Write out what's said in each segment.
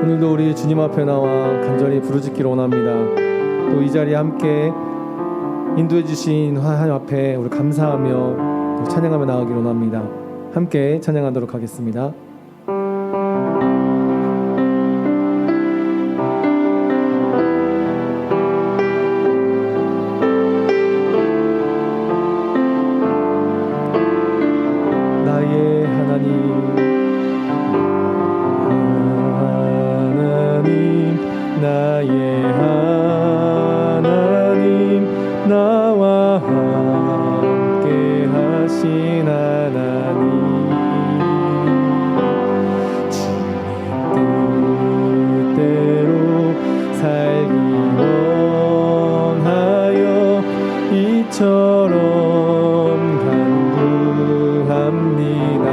오늘도 우리 주님 앞에 나와 간절히 부르짖기를 원합니다. 또 이 자리에 함께 인도해 주신 하나님 앞에 우리 감사하며 찬양하며 나아가기를 원합니다. 함께 찬양하도록 하겠습니다. 나의 하나님, 나의 하나님, 나와 함께 하신 하나님, 주님 뜻대로 살기 원하여 이처럼 간구합니다.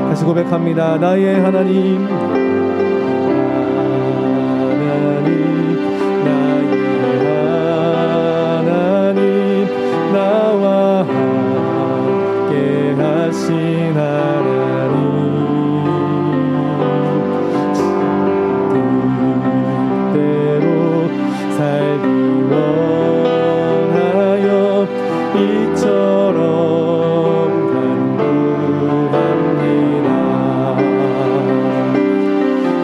다시 고백합니다. 나의 하나님, 하신 하나님, 뜻대로 살기 원하여 이처럼 간구합니다.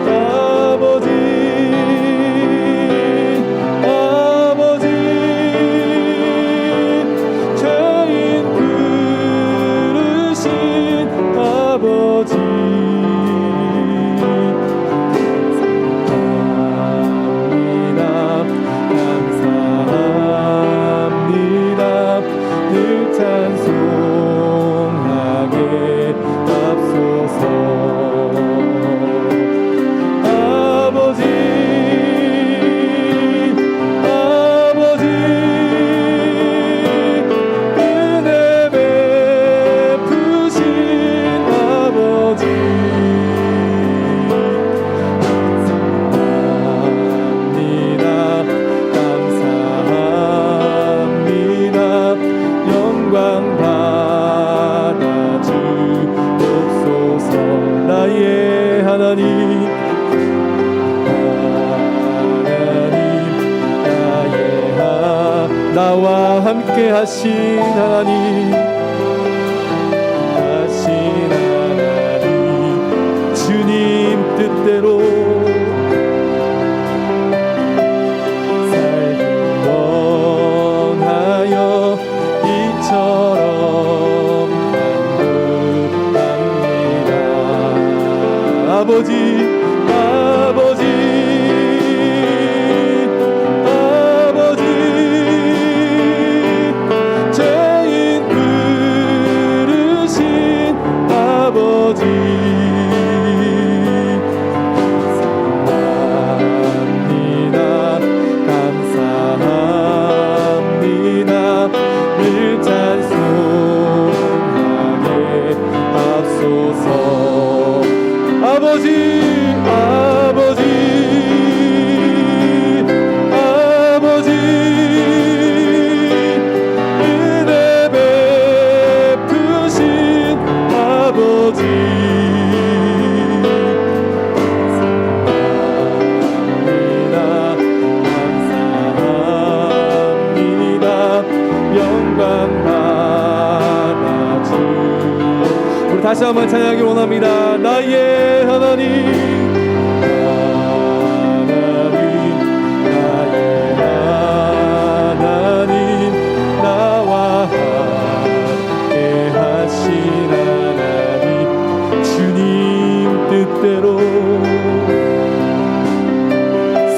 아버지, 아버지, 죄인 아버지, 감사합니다. 늘 찬송하게 앞서서. 아버지, 아버지, 은혜 베푸신 아버지, 감사합니다. 영광 받아 주옵소서. 나의 하나님, 나와 함께 하신 하나님, 주님 뜻대로 살기 원하여 이처럼 간구합니다. 아버지, 아버지, 아버지, 죄인 부르신 아버지, 감사합니다. 늘 찬송하게 앞서서. 아버지, 아버지, 아버지, 은혜 베푸신 아버지, 영광 받아 주. 우리 다시 한번 찬양하기 원합니다. 나의 하나님, 나의 하나님, 나와 함께 하신 하나님, 주님 뜻대로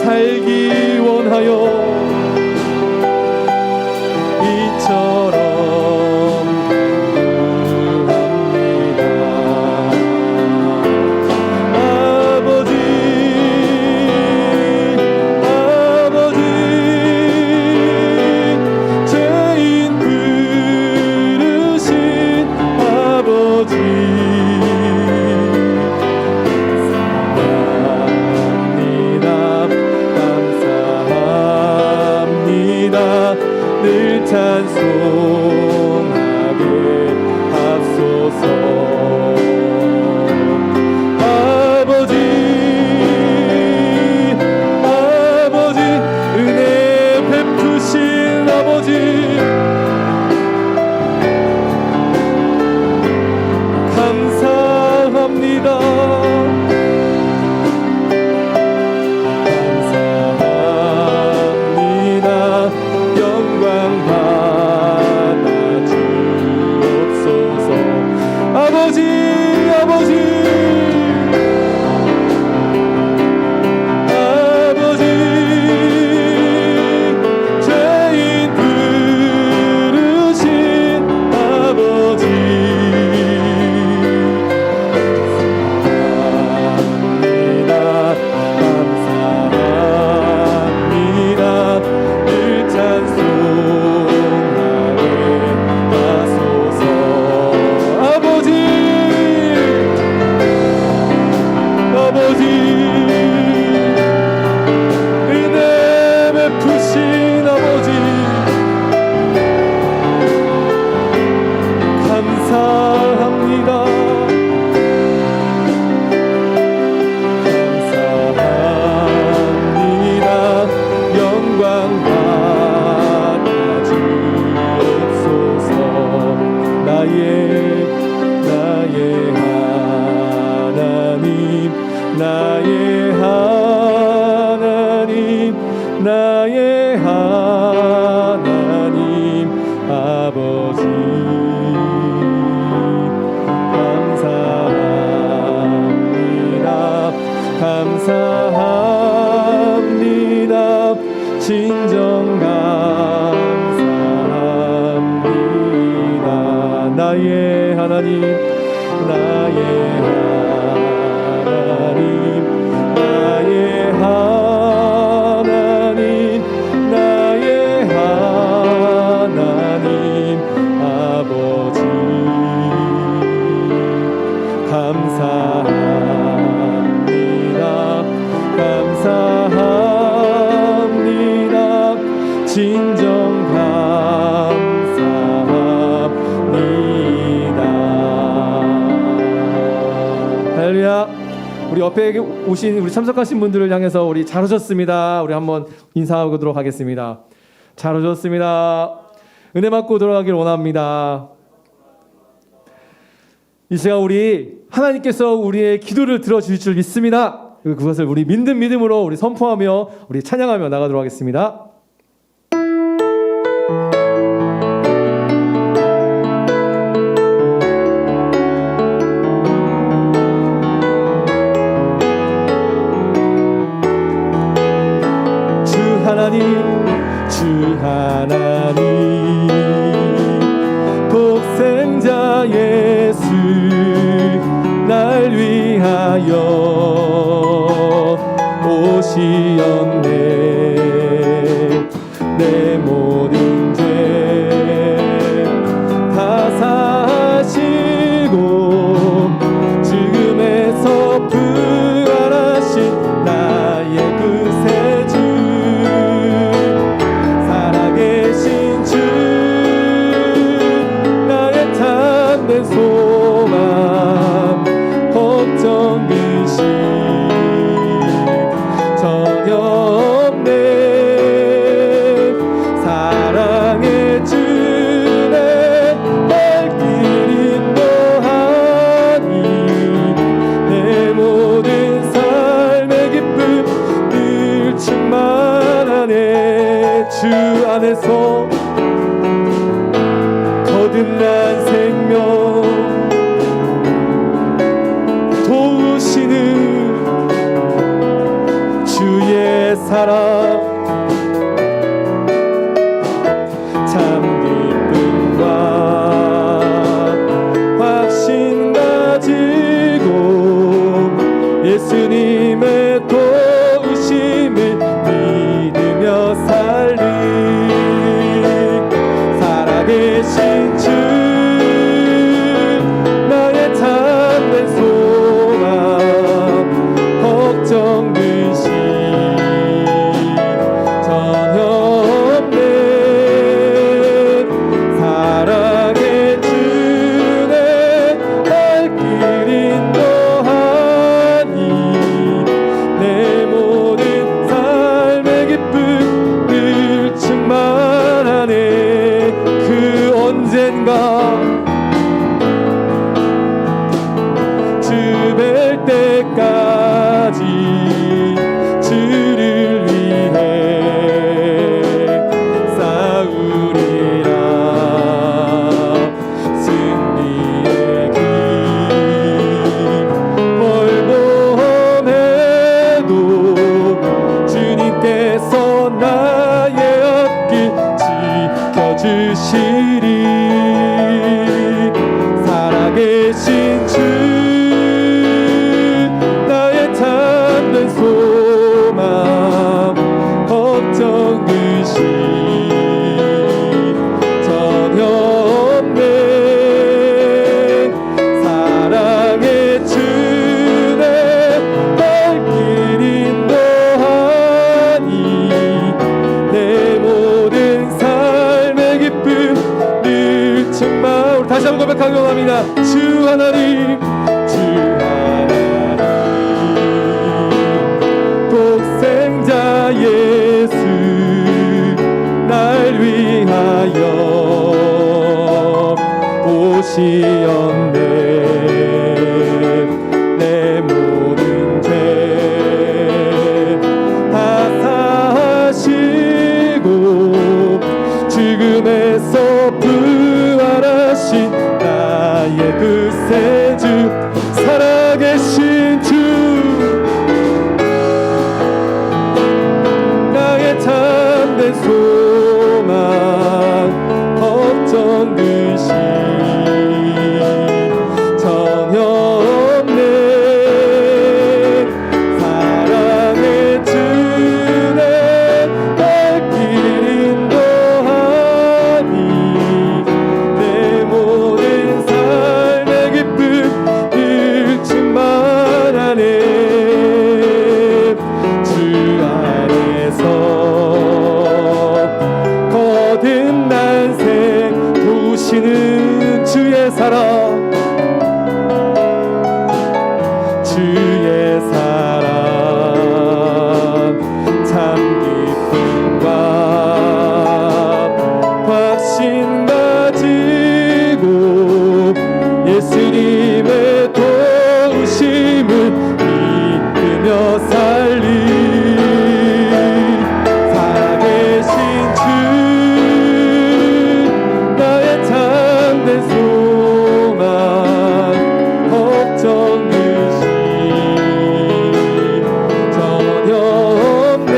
살기 원하여 이처럼 간구합니다. 아버지, 아버지, 죄인 부르신 아버지, 감사합니다. 나의 하나님 나의 하나님 아버지 감사합니다 감사합니다 진정 감사합니다 나의 하나님 나의 하나님 나의 하나님 나의 하나님 아버지 감사합니다 감사합니다 진정 감사합니다 할렐루야. 우리 옆에 오신 우리 참석하신 분들을 향해서 우리 잘 오셨습니다. 우리 한번 인사하도록 하겠습니다. 잘 오셨습니다. 은혜 받고 돌아가길 원합니다. 이 시간 우리 하나님께서 우리의 기도를 들어주실 줄 믿습니다. 그것을 우리 믿음으로 우리 선포하며 우리 찬양하며 나가도록 하겠습니다. 주 하나님 독생자 예수 날 위하여 오시었네 내 모든 죄 다 사하시고 죽음에서 부활하신 나의 구세주 살아계신 주 나의 참된 소망 걱정 의심 전혀 없네 사랑의 주내 발길 인도하니 내 모든 삶의 기쁨 늘 충만하네 주 안에서 거듭난 생명 도우시는 주의 사랑 참 기쁨과 확신 가지고 예수님의 도우심을 믿으며 살리 살아계신 주 나의 참된 소망 걱정 의심 전혀 없네 사랑의 주내 발길 인도하니 내 모든 삶의 기쁨 늘 충만하네 그 언젠가 주 뵐 때까지 주를 위해 싸우리라 승리의 길 벌보험해도 주님께서 나의 앞길 지켜주시리 살아계신 주 나의 참된 소망 걱정 의심 전혀 없네 사랑의 주내 발길 인도하니 내 모든 삶의 기쁨 늘 충만 우리 다시 한번 고백하기 원합니다 주 하나님 주 하나님 독생자 예수 날 위하여 오시었네 내 모든 죄 살아계신 주 나의 참된 소망 걱정 근심 전혀 없네 사랑의 주내 갈 길 인도하니 내 모든 삶의 기쁨 일침만 하네 주 안에서 거듭 난생 도우시는 주의 사랑 주의 사랑 참 기쁨과 확신 가지고 예수님의 도우심을 믿으며 살리 살아계신 주 나의 참된 소망 걱정 근심 전혀 없네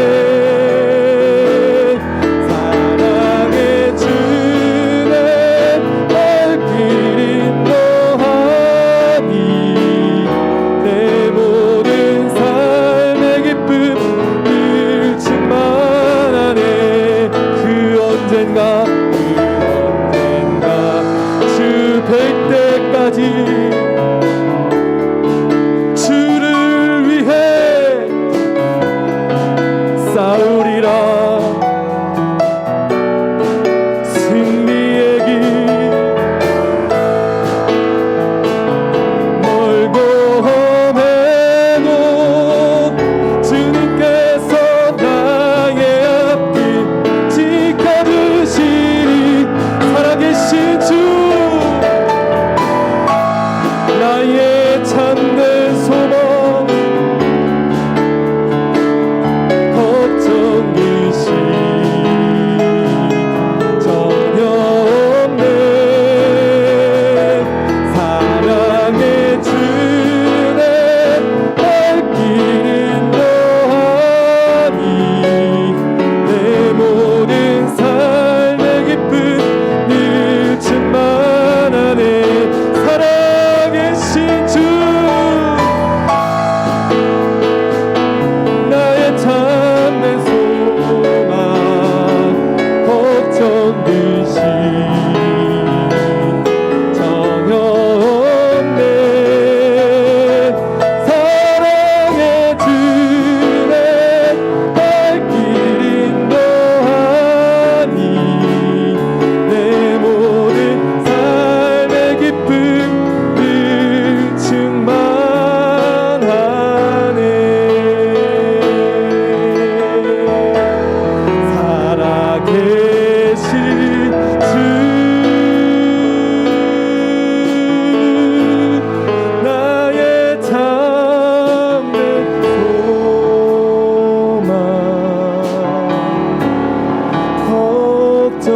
사랑의 주내 갈 길 인도하니 내 모든 삶의 기쁨 일침만 하네 그 언젠가 주 뵐 때까지 주를 위해 싸우리라 승리의 길 멀고 험해도 주님께서 나의 앞길 지켜주시리 살아계신 주 나의 참된 소망 걱정 근심 전혀 없네 사랑의 주내 갈 길 인도하니 내 모든 삶의 기쁨 일침만 하네 살아계신 주 나의 참된 소망 걱정 근심 전혀 없네 사랑의 주내 갈 길 인도하니 내 모든 삶의 기쁨 일침만 하네 살아계신 주 나의 참된 소망 걱정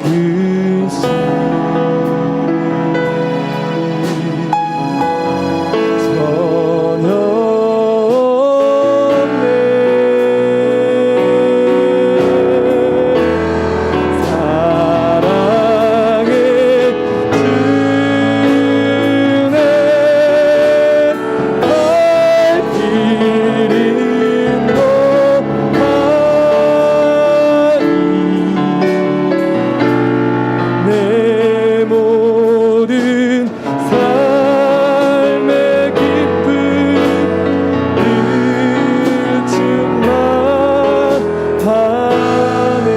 근심 전혀 없네 사랑의 주내 갈 길 인도하니 내 모든 삶의 기쁨 일침만 하네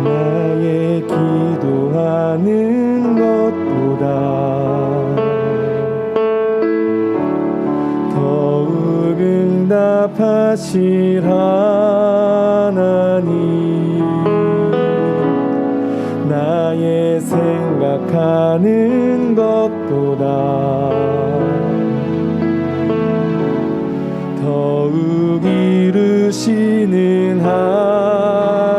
나의 기도하는 것보다 더욱 응답하실 하나님 나의 생각하는 것보다 더욱 이루시는 하나님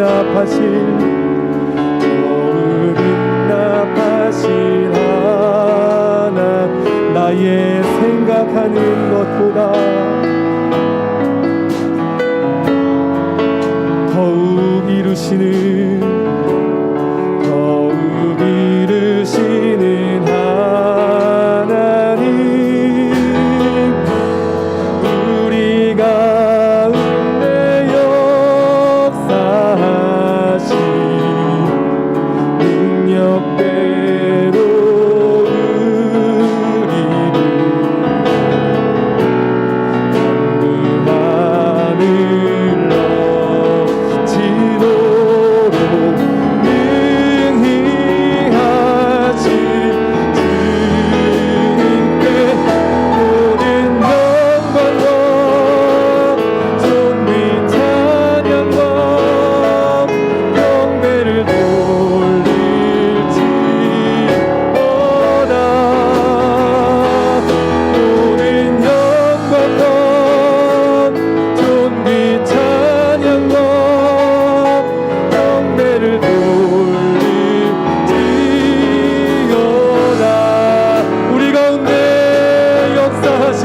응답하신 하나님, 나의 생각하는 것보다 더욱 이루시는 하나님, 우리 가운데 역사하신 능력대로 우리를 강구하늘로 지도록 능히 하신 주님께 모든 영광과 존귀 찬양과 경배를 돌릴지어다. 모든 영광과 존귀 찬양과 경배를 돌릴지어다. 우리 가운데 역사하신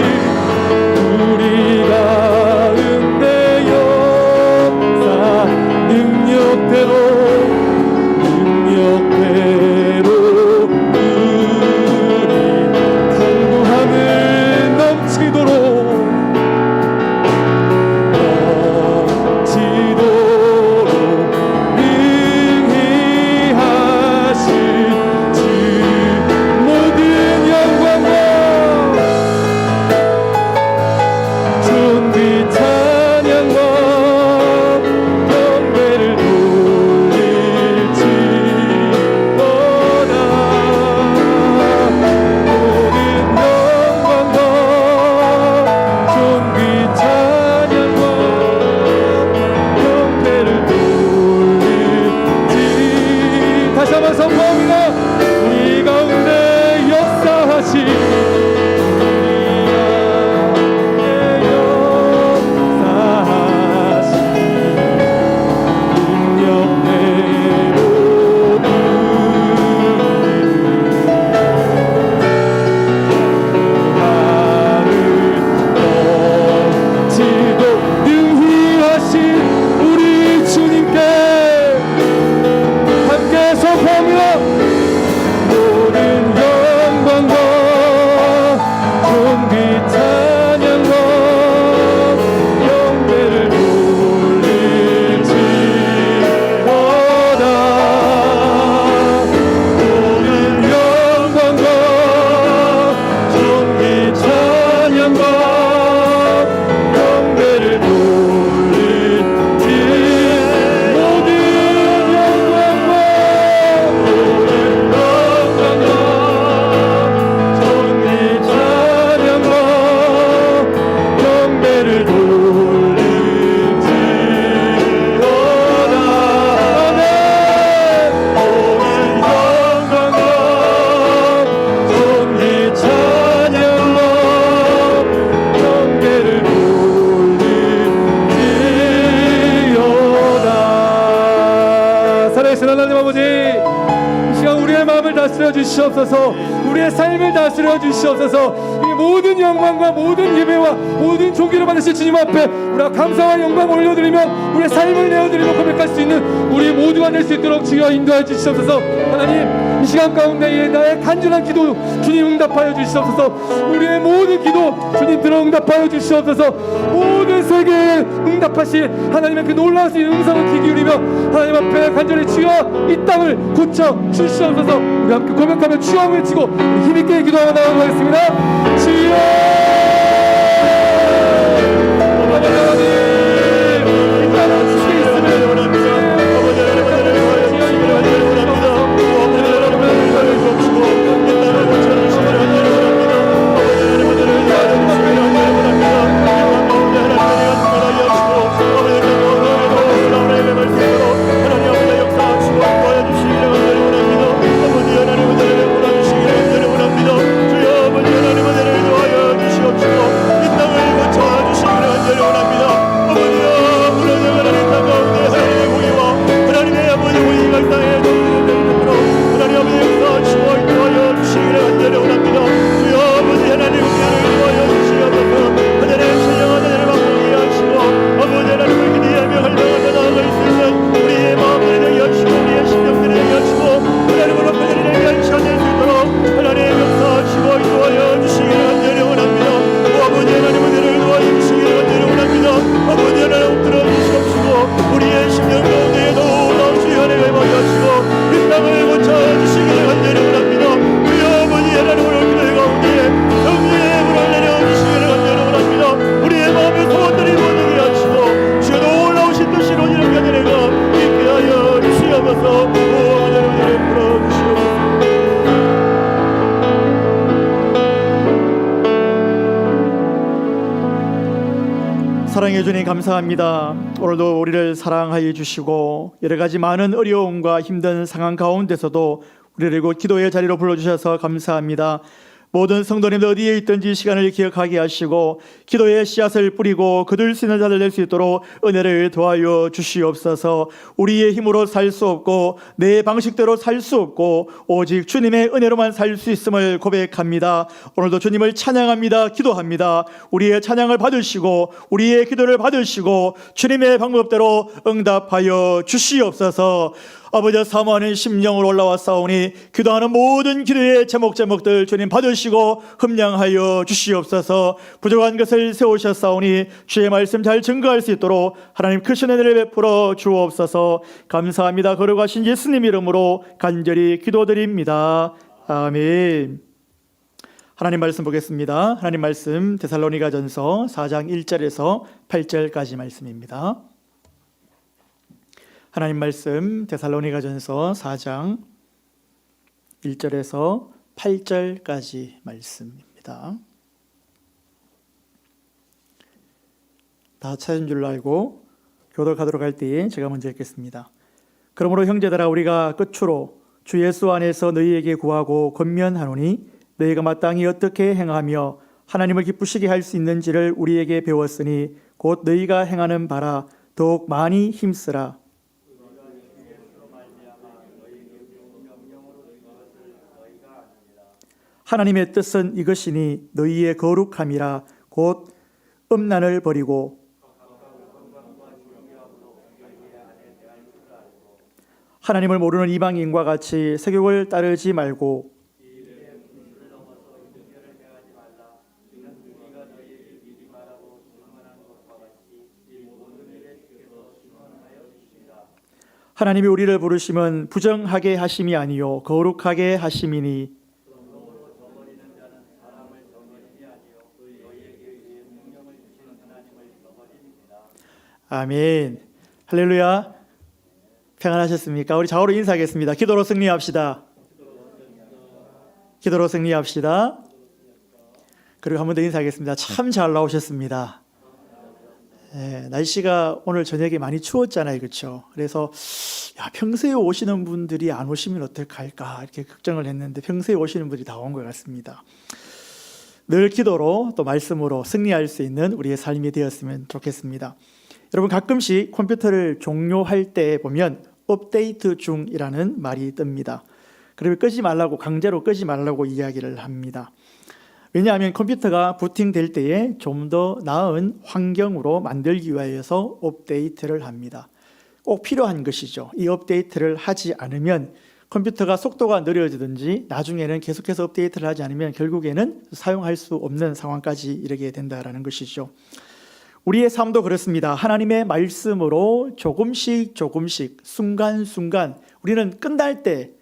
우리 가운데 역사 능력대로 우리 강구함을 넘치도록 능히 하신 주, 모든 영광과 존귀 찬양과 경배를 돌릴지어다. 모든 영광과 존귀 찬양과 경배를 돌릴지. 다시 한번 선포합니다. 우리 가운데 역사하신 우리 주님께 함께 선포합니다. 모든 영광과 존귀 찬양과 경배를 돌릴지어다. 모든 영광과 존귀 찬양과 경배를 돌릴지. 모든 영광과 존귀 찬양과 경배를 돌릴지어다. 아멘. 모든 영광과 존귀 찬양과 경배를 돌릴지어다. 살아계신 하나님 아버지, 이 시간 우리의 마음을 다스려 주시옵소서. 우리의 삶을 다스려 주시옵소서. 이 모든 영광과 모든 예배와 모든 존귀를 받으실 주님 앞에 우리가 감사와 영광 올려드리며 우리의 삶을 내어드리며 고백할 수 있는 우리 모두가 될 수 있도록 주여 인도하여 주시옵소서. 하나님, 이 시간 가운데에 나의 간절한 기도 주님 응답하여 주시옵소서. 우리의 모든 기도 주님 들어 응답하여 주시옵소서. 모든 세계에 응답하실 하나님의 그 놀라우신 음성을 귀 기울이며 하나님 앞에 간절히 주여 이 땅을 고쳐 주시옵소서. 우리 함께 고백하며 주여 외치고 힘있게 기도하며 나아가겠습니다. 주여 아버지 하나님, 이 땅을 주시게 있으면 주여 아버지 하나님 은혜를 더하여 주시옵시고 이 땅을 고쳐 주시기를 간절히 원합니다. 주님 감사합니다. 오늘도 우리를 사랑하여 주시고 여러 가지 많은 어려움과 힘든 상황 가운데서도 우리를 이곳 기도의 자리로 불러주셔서 감사합니다. 모든 성도님들 어디에 있든지 시간을 기억하게 하시고 기도의 씨앗을 뿌리고 거둘 수 있는 자들 될 수 있도록 은혜를 도와여 주시옵소서. 우리의 힘으로 살 수 없고 내 방식대로 살 수 없고 오직 주님의 은혜로만 살 수 있음을 고백합니다. 오늘도 주님을 찬양합니다. 기도합니다. 우리의 찬양을 받으시고 우리의 기도를 받으시고 주님의 방법대로 응답하여 주시옵소서. 아버지, 사모하는 심령으로 올라왔사오니 기도하는 모든 기도의 제목들 주님 받으시고 흠량하여 주시옵소서. 부족한 것을 세우셨사오니 주의 말씀 잘 증거할 수 있도록 하나님 크신 은혜를 베풀어 주옵소서. 감사합니다. 거룩하신 예수님 이름으로 간절히 기도드립니다. 아멘. 하나님 말씀 보겠습니다. 하나님 말씀 데살로니가전서 4장 1절에서 8절까지 말씀입니다. 하나님 말씀 데살로니가전서 4장 1절에서 8절까지 말씀입니다. 다 찾은 줄로 알고 교독하도록 할 때에 제가 먼저 읽겠습니다. 그러므로 형제들아, 우리가 끝으로 주 예수 안에서 너희에게 구하고 권면하노니 너희가 마땅히 어떻게 행하며 하나님을 기쁘시게 할 수 있는지를 우리에게 배웠으니 곧 너희가 행하는 바라 더욱 많이 힘쓰라. 하나님의 뜻은 이것이니 너희의 거룩함이라. 곧 음란을 버리고 하나님을 모르는 이방인과 같이 세욕을 따르지 말고 하나님이 우리를 부르시면 부정하게 하심이 아니요 거룩하게 하심이니 아멘. 할렐루야. 평안하셨습니까? 우리 좌우로 인사하겠습니다. 기도로 승리합시다. 기도로 승리합시다. 그리고 한 번 더 인사하겠습니다. 참 잘 나오셨습니다. 네, 날씨가 오늘 저녁에 많이 추웠잖아요, 그렇죠? 그래서 평소에 오시는 분들이 안 오시면 어떡할까 이렇게 걱정을 했는데 평소에 오시는 분들이 다 온 것 같습니다. 늘 기도로 또 말씀으로 승리할 수 있는 우리의 삶이 되었으면 좋겠습니다. 여러분, 가끔씩 컴퓨터를 종료할 때 보면 업데이트 중이라는 말이 뜹니다. 그리고 끄지 말라고, 강제로 끄지 말라고 이야기를 합니다. 왜냐하면 컴퓨터가 부팅될 때에 좀 더 나은 환경으로 만들기 위해서 업데이트를 합니다. 꼭 필요한 것이죠. 이 업데이트를 하지 않으면 컴퓨터가 속도가 느려지든지 나중에는 계속해서 업데이트를 하지 않으면 결국에는 사용할 수 없는 상황까지 이르게 된다는 것이죠. 우리의 삶도 그렇습니다. 하나님의 말씀으로 조금씩 순간순간 우리는 끝날 때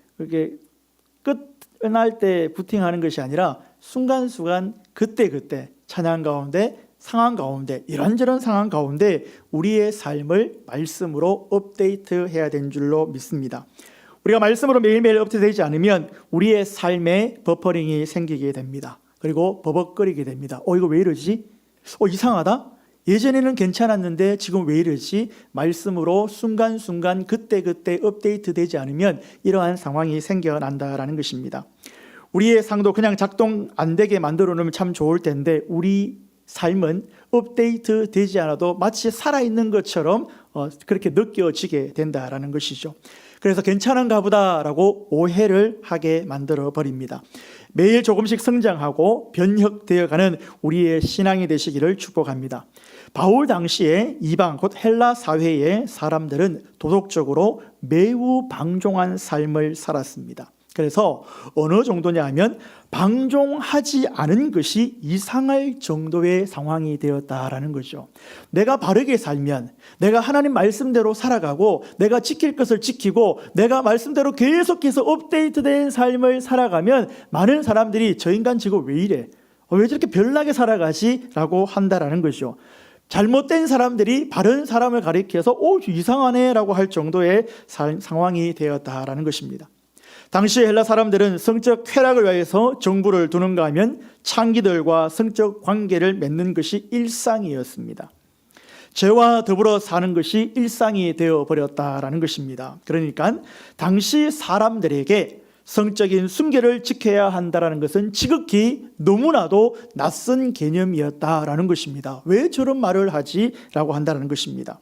부팅하는 것이 아니라 순간순간 그때 찬양 가운데 상황 가운데 이런저런 상황 가운데 우리의 삶을 말씀으로 업데이트해야 되는 줄로 믿습니다. 우리가 말씀으로 매일매일 업데이트되지 않으면 우리의 삶에 버퍼링이 생기게 됩니다. 그리고 버벅거리게 됩니다. 이거 왜 이러지? 이상하다? 예전에는 괜찮았는데 지금 왜 이러지? 말씀으로 순간순간 그때 업데이트 되지 않으면 이러한 상황이 생겨난다라는 것입니다. 우리의 상도 그냥 작동 안 되게 만들어 놓으면 참 좋을 텐데 우리 삶은 업데이트 되지 않아도 마치 살아있는 것처럼 그렇게 느껴지게 된다라는 것이죠. 그래서 괜찮은가 보다라고 오해를 하게 만들어 버립니다. 매일 조금씩 성장하고 변혁되어가는 우리의 신앙이 되시기를 축복합니다. 바울 당시에 이방 곧 헬라 사회의 사람들은 도덕적으로 매우 방종한 삶을 살았습니다. 그래서 어느 정도냐 하면 방종하지 않은 것이 이상할 정도의 상황이 되었다라는 거죠. 내가 바르게 살면, 내가 하나님 말씀대로 살아가고 내가 지킬 것을 지키고 내가 말씀대로 계속해서 업데이트된 삶을 살아가면 많은 사람들이 저 인간 지금 왜 이래? 왜 저렇게 별나게 살아가지? 라고 한다라는 거죠. 잘못된 사람들이 바른 사람을 가리켜서 이상하네 라고 할 정도의 상황이 되었다라는 것입니다. 당시 헬라 사람들은 성적 쾌락을 위해서 정부를 두는가 하면 창기들과 성적 관계를 맺는 것이 일상이었습니다. 죄와 더불어 사는 것이 일상이 되어버렸다라는 것입니다. 그러니까 당시 사람들에게 성적인 순결을 지켜야 한다는 것은 지극히 너무나도 낯선 개념이었다라는 것입니다. 왜 저런 말을 하지? 라고 한다는 것입니다.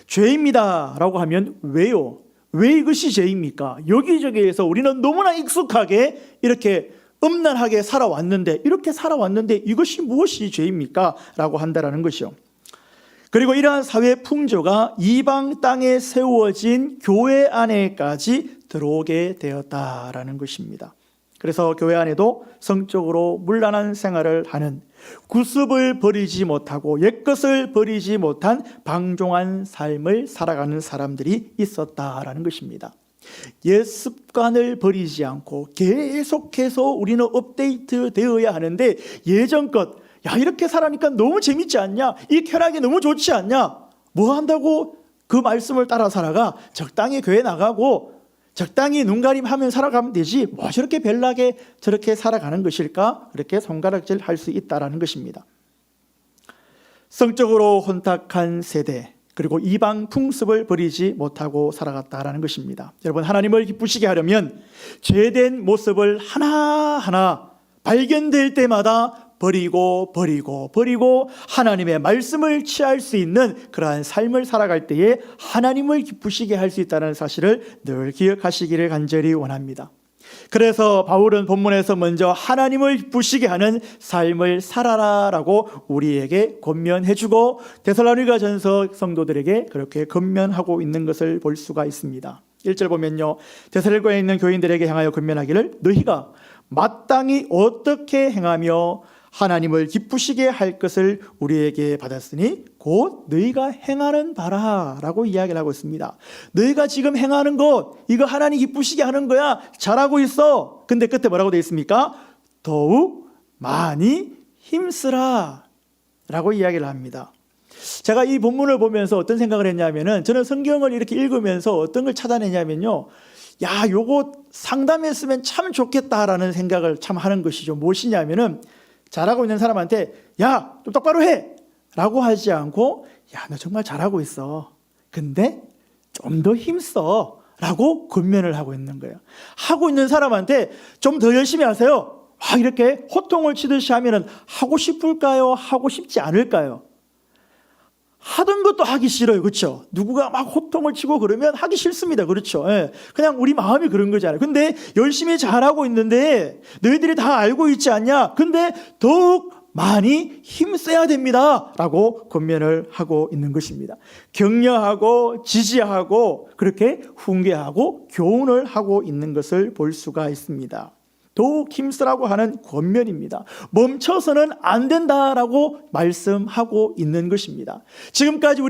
죄입니다 라고 하면 왜요? 왜 이것이 죄입니까? 여기저기에서 우리는 너무나 익숙하게 이렇게 음란하게 살아왔는데, 이렇게 살아왔는데 이것이 무엇이 죄입니까? 라고 한다는 것이요. 그리고 이러한 사회 풍조가 이방 땅에 세워진 교회 안에까지 들어오게 되었다라는 것입니다. 그래서 교회 안에도 성적으로 문란한 생활을 하는, 구습을 버리지 못하고 옛것을 버리지 못한 방종한 삶을 살아가는 사람들이 있었다라는 것입니다. 옛 습관을 버리지 않고 계속해서 우리는 업데이트 되어야 하는데, 예전 것, 야 이렇게 살아니까 너무 재밌지 않냐? 이 쾌락이 너무 좋지 않냐? 뭐 한다고 그 말씀을 따라 살아가? 적당히 교회 나가고 적당히 눈가림하면 살아가면 되지, 뭐 저렇게 별나게 저렇게 살아가는 것일까? 그렇게 손가락질 할 수 있다는 것입니다. 성적으로 혼탁한 세대, 그리고 이방 풍습을 버리지 못하고 살아갔다는 것입니다. 여러분, 하나님을 기쁘시게 하려면 죄된 모습을 하나하나 발견될 때마다 버리고 하나님의 말씀을 취할 수 있는 그러한 삶을 살아갈 때에 하나님을 기쁘시게 할 수 있다는 사실을 늘 기억하시기를 간절히 원합니다. 그래서 바울은 본문에서 먼저 하나님을 기쁘시게 하는 삶을 살아라라고 우리에게 권면해주고, 데살로니가전서 성도들에게 그렇게 권면하고 있는 것을 볼 수가 있습니다. 1절 보면요, 데살로니가에 있는 교인들에게 향하여 권면하기를 너희가 마땅히 어떻게 행하며 하나님을 기쁘시게 할 것을 우리에게 받았으니 곧 너희가 행하는 바라 라고 이야기를 하고 있습니다. 너희가 지금 행하는 것, 이거 하나님 기쁘시게 하는 거야. 잘하고 있어. 근데 끝에 뭐라고 되어 있습니까? 더욱 많이 힘쓰라 라고 이야기를 합니다. 제가 이 본문을 보면서 어떤 생각을 했냐면은, 저는 성경을 이렇게 읽으면서 어떤 걸 찾아내냐면요, 야 요거 상담했으면 참 좋겠다라는 생각을 참 하는 것이죠. 무엇이냐면은, 잘하고 있는 사람한테 야 좀 똑바로 해 라고 하지 않고, 야 너 정말 잘하고 있어, 근데 좀 더 힘써 라고 권면을 하고 있는 거예요. 하고 있는 사람한테 좀 더 열심히 하세요 막 이렇게 호통을 치듯이 하면은 하고 싶을까요? 하고 싶지 않을까요? 하던 것도 하기 싫어요. 그렇죠? 누구가 막 호통을 치고 그러면 하기 싫습니다. 그렇죠? 예. 그냥 우리 마음이 그런 거잖아요. 근데 열심히 잘하고 있는데 너희들이 다 알고 있지 않냐? 근데 더욱 많이 힘써야 됩니다 라고 권면을 하고 있는 것입니다. 격려하고 지지하고 그렇게 훈계하고 교훈을 하고 있는 것을 볼 수가 있습니다. 더욱 힘쓰라고 하는 권면입니다. 멈춰서는 안 된다라고 말씀하고 있는 것입니다. 지금까지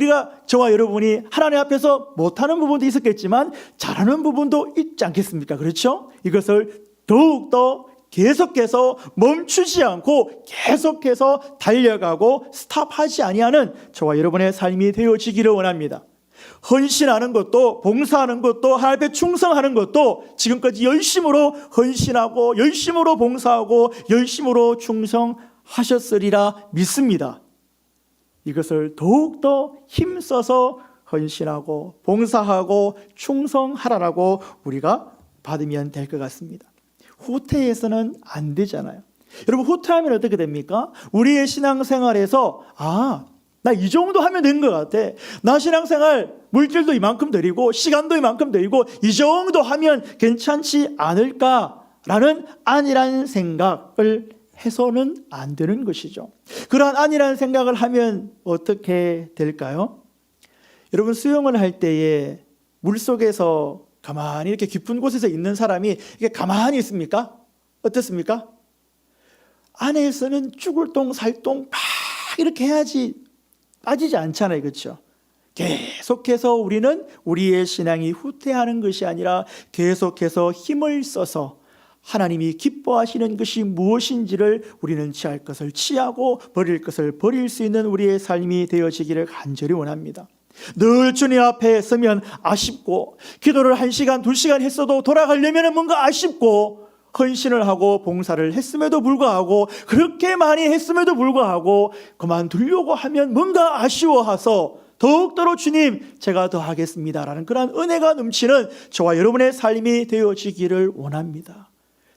저와 여러분이 하나님 앞에서 못하는 부분도 있었겠지만 잘하는 부분도 있지 않겠습니까? 그렇죠? 이것을 더욱더 계속해서 멈추지 않고 계속해서 달려가고 스탑하지 아니하는 저와 여러분의 삶이 되어지기를 원합니다. 헌신하는 것도, 봉사하는 것도, 하나님 앞에 충성하는 것도 지금까지 열심으로 헌신하고 열심으로 봉사하고 열심으로 충성하셨으리라 믿습니다. 이것을 더욱더 힘써서 헌신하고 봉사하고 충성하라라고 우리가 받으면 될 것 같습니다. 후퇴해서는 안 되잖아요. 여러분, 후퇴하면 어떻게 됩니까? 우리의 신앙생활에서 나 이 정도 하면 된 것 같아. 나 신앙생활 물질도 이만큼 드리고 시간도 이만큼 드리고 이 정도 하면 괜찮지 않을까라는 안일한 생각을 해서는 안 되는 것이죠. 그러한 안일한 생각을 하면 어떻게 될까요? 여러분, 수영을 할 때에 물속에서 가만히 이렇게 깊은 곳에서 있는 사람이 이게 가만히 있습니까? 어떻습니까? 안에서는 죽을 똥 살똥 막 이렇게 해야지 빠지지 않잖아요. 그렇죠? 계속해서 우리는 우리의 신앙이 후퇴하는 것이 아니라 계속해서 힘을 써서 하나님이 기뻐하시는 것이 무엇인지를 우리는 취할 것을 취하고 버릴 것을 버릴 수 있는 우리의 삶이 되어지기를 간절히 원합니다. 늘 주님 앞에 서면 아쉽고, 기도를 1시간 2시간 했어도 돌아가려면 뭔가 아쉽고, 헌신을 하고 봉사를 했음에도 불구하고, 그렇게 많이 했음에도 불구하고 그만두려고 하면 뭔가 아쉬워서 더욱더러 주님 제가 더 하겠습니다라는 그런 은혜가 넘치는 저와 여러분의 삶이 되어지기를 원합니다.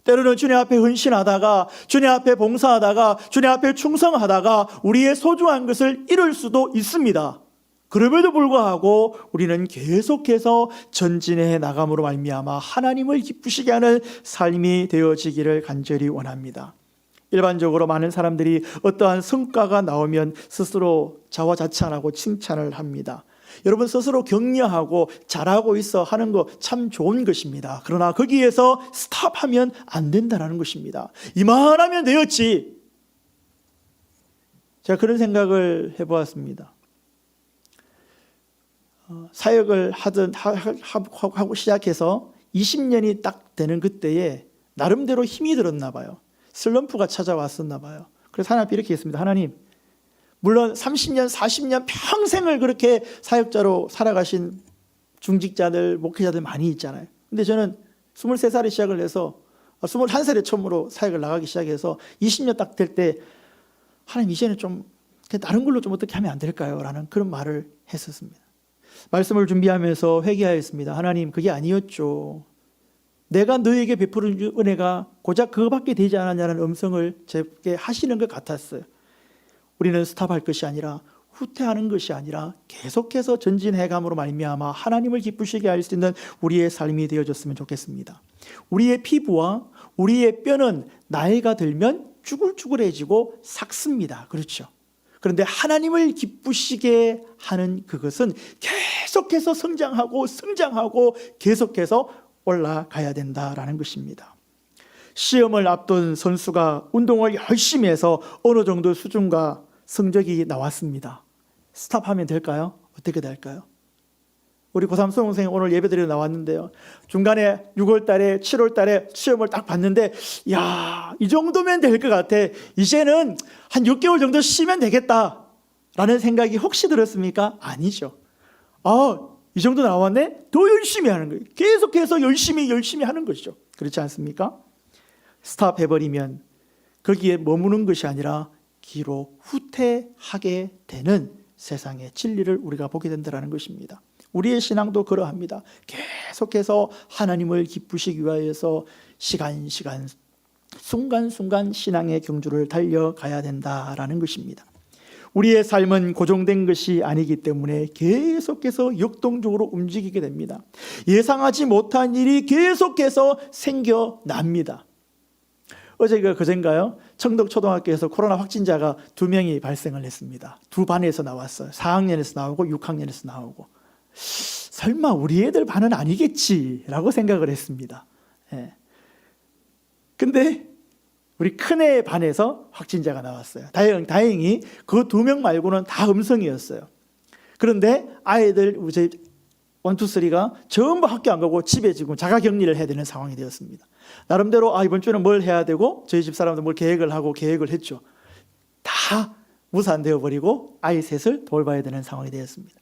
때로는 주님 앞에 헌신하다가, 주님 앞에 봉사하다가, 주님 앞에 충성하다가 우리의 소중한 것을 잃을 수도 있습니다. 그럼에도 불구하고 우리는 계속해서 전진해 나감으로 말미암아 하나님을 기쁘시게 하는 삶이 되어지기를 간절히 원합니다. 일반적으로 많은 사람들이 어떠한 성과가 나오면 스스로 자화자찬하고 칭찬을 합니다. 여러분, 스스로 격려하고 잘하고 있어 하는 거 참 좋은 것입니다. 그러나 거기에서 스탑하면 안 된다는 것입니다. 이만하면 되었지. 제가 그런 생각을 해보았습니다. 사역을 하고 시작해서 20년이 딱 되는 그때에 나름대로 힘이 들었나 봐요. 슬럼프가 찾아왔었나 봐요. 그래서 하나님 앞에 이렇게 했습니다. 하나님, 물론 30년, 40년 평생을 그렇게 사역자로 살아가신 중직자들, 목회자들 많이 있잖아요. 근데 저는 23살에 시작을 해서 21살에 처음으로 사역을 나가기 시작해서 20년 딱 될 때 하나님, 이제는 좀 다른 걸로 좀 어떻게 하면 안 될까요? 라는 그런 말을 했었습니다. 말씀을 준비하면서 회개하였습니다. 하나님, 그게 아니었죠. 내가 너에게 베푸는 은혜가 고작 그거밖에 되지 않았냐는 음성을 제게 하시는 것 같았어요. 우리는 스탑할 것이 아니라, 후퇴하는 것이 아니라 계속해서 전진해감으로 말미암아 하나님을 기쁘시게 할 수 있는 우리의 삶이 되어졌으면 좋겠습니다. 우리의 피부와 우리의 뼈는 나이가 들면 쭈글쭈글해지고 삭습니다. 그렇죠? 그런데 하나님을 기쁘시게 하는 그것은 계속해서 성장하고 계속해서 올라가야 된다라는 것입니다. 시험을 앞둔 선수가 운동을 열심히 해서 어느 정도 수준과 성적이 나왔습니다. 스탑하면 될까요? 어떻게 될까요? 우리 고3 수험생 오늘 예배드리러 나왔는데요. 중간에 6월 달에 7월 달에 시험을 딱 봤는데, 야, 이 정도면 될 것 같아. 이제는 한 6개월 정도 쉬면 되겠다라는 생각이 혹시 들었습니까? 아니죠. 이 정도 나왔네? 더 열심히 하는 거예요. 계속해서 열심히 하는 것이죠. 그렇지 않습니까? 스탑해버리면 거기에 머무는 것이 아니라 기로 후퇴하게 되는 세상의 진리를 우리가 보게 된다는 것입니다. 우리의 신앙도 그러합니다. 계속해서 하나님을 기쁘시기 위하여서 시간 순간순간 신앙의 경주를 달려가야 된다라는 것입니다. 우리의 삶은 고정된 것이 아니기 때문에 계속해서 역동적으로 움직이게 됩니다. 예상하지 못한 일이 계속해서 생겨납니다. 어제가 그젠가요? 청덕초등학교에서 코로나 확진자가 2명이 발생을 했습니다. 두 반에서 나왔어요. 4학년에서 나오고 6학년에서 나오고. 설마 우리 애들 반은 아니겠지라고 생각을 했습니다. 근데 우리 큰애 반에서 확진자가 나왔어요. 다행히 그 2명 말고는 다 음성이었어요. 그런데 아이들 1, 2, 3가 전부 학교 안 가고 집에 지금 자가격리를 해야 되는 상황이 되었습니다. 나름대로 이번 주는 뭘 해야 되고 저희 집 사람들 뭘 계획을 했죠. 다 무산되어 버리고 아이 셋을 돌봐야 되는 상황이 되었습니다.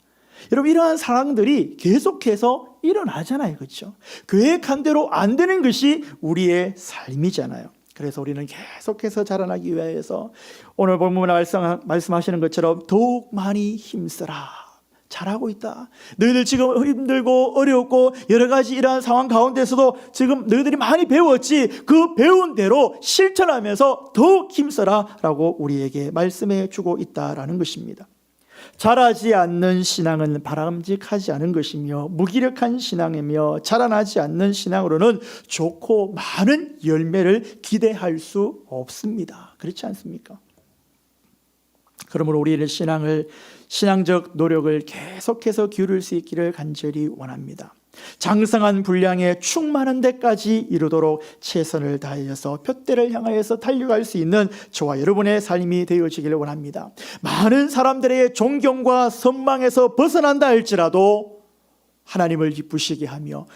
여러분, 이러한 상황들이 계속해서 일어나잖아요. 그렇죠? 계획한 대로 안 되는 것이 우리의 삶이잖아요. 그래서 우리는 계속해서 자라나기 위해서 오늘 본문에 말씀하시는 것처럼 더욱 많이 힘쓰라. 잘하고 있다. 너희들 지금 힘들고 어렵고 여러 가지 이러한 상황 가운데서도 지금 너희들이 많이 배웠지. 그 배운 대로 실천하면서 더욱 힘써라 라고 우리에게 말씀해 주고 있다라는 것입니다. 자라지 않는 신앙은 바람직하지 않은 것이며 무기력한 신앙이며 자라나지 않는 신앙으로는 좋고 많은 열매를 기대할 수 없습니다. 그렇지 않습니까? 그러므로 우리는 신앙적 노력을 계속해서 기울일 수 있기를 간절히 원합니다. 장성한 분량에 충만한 데까지 이르도록 최선을 다하여서 푯대를 향하여서 달려갈 수 있는 저와 여러분의 삶이 되어지기를 원합니다. 많은 사람들의 존경과 선망에서 벗어난다 할지라도 하나님을 기쁘시게 하며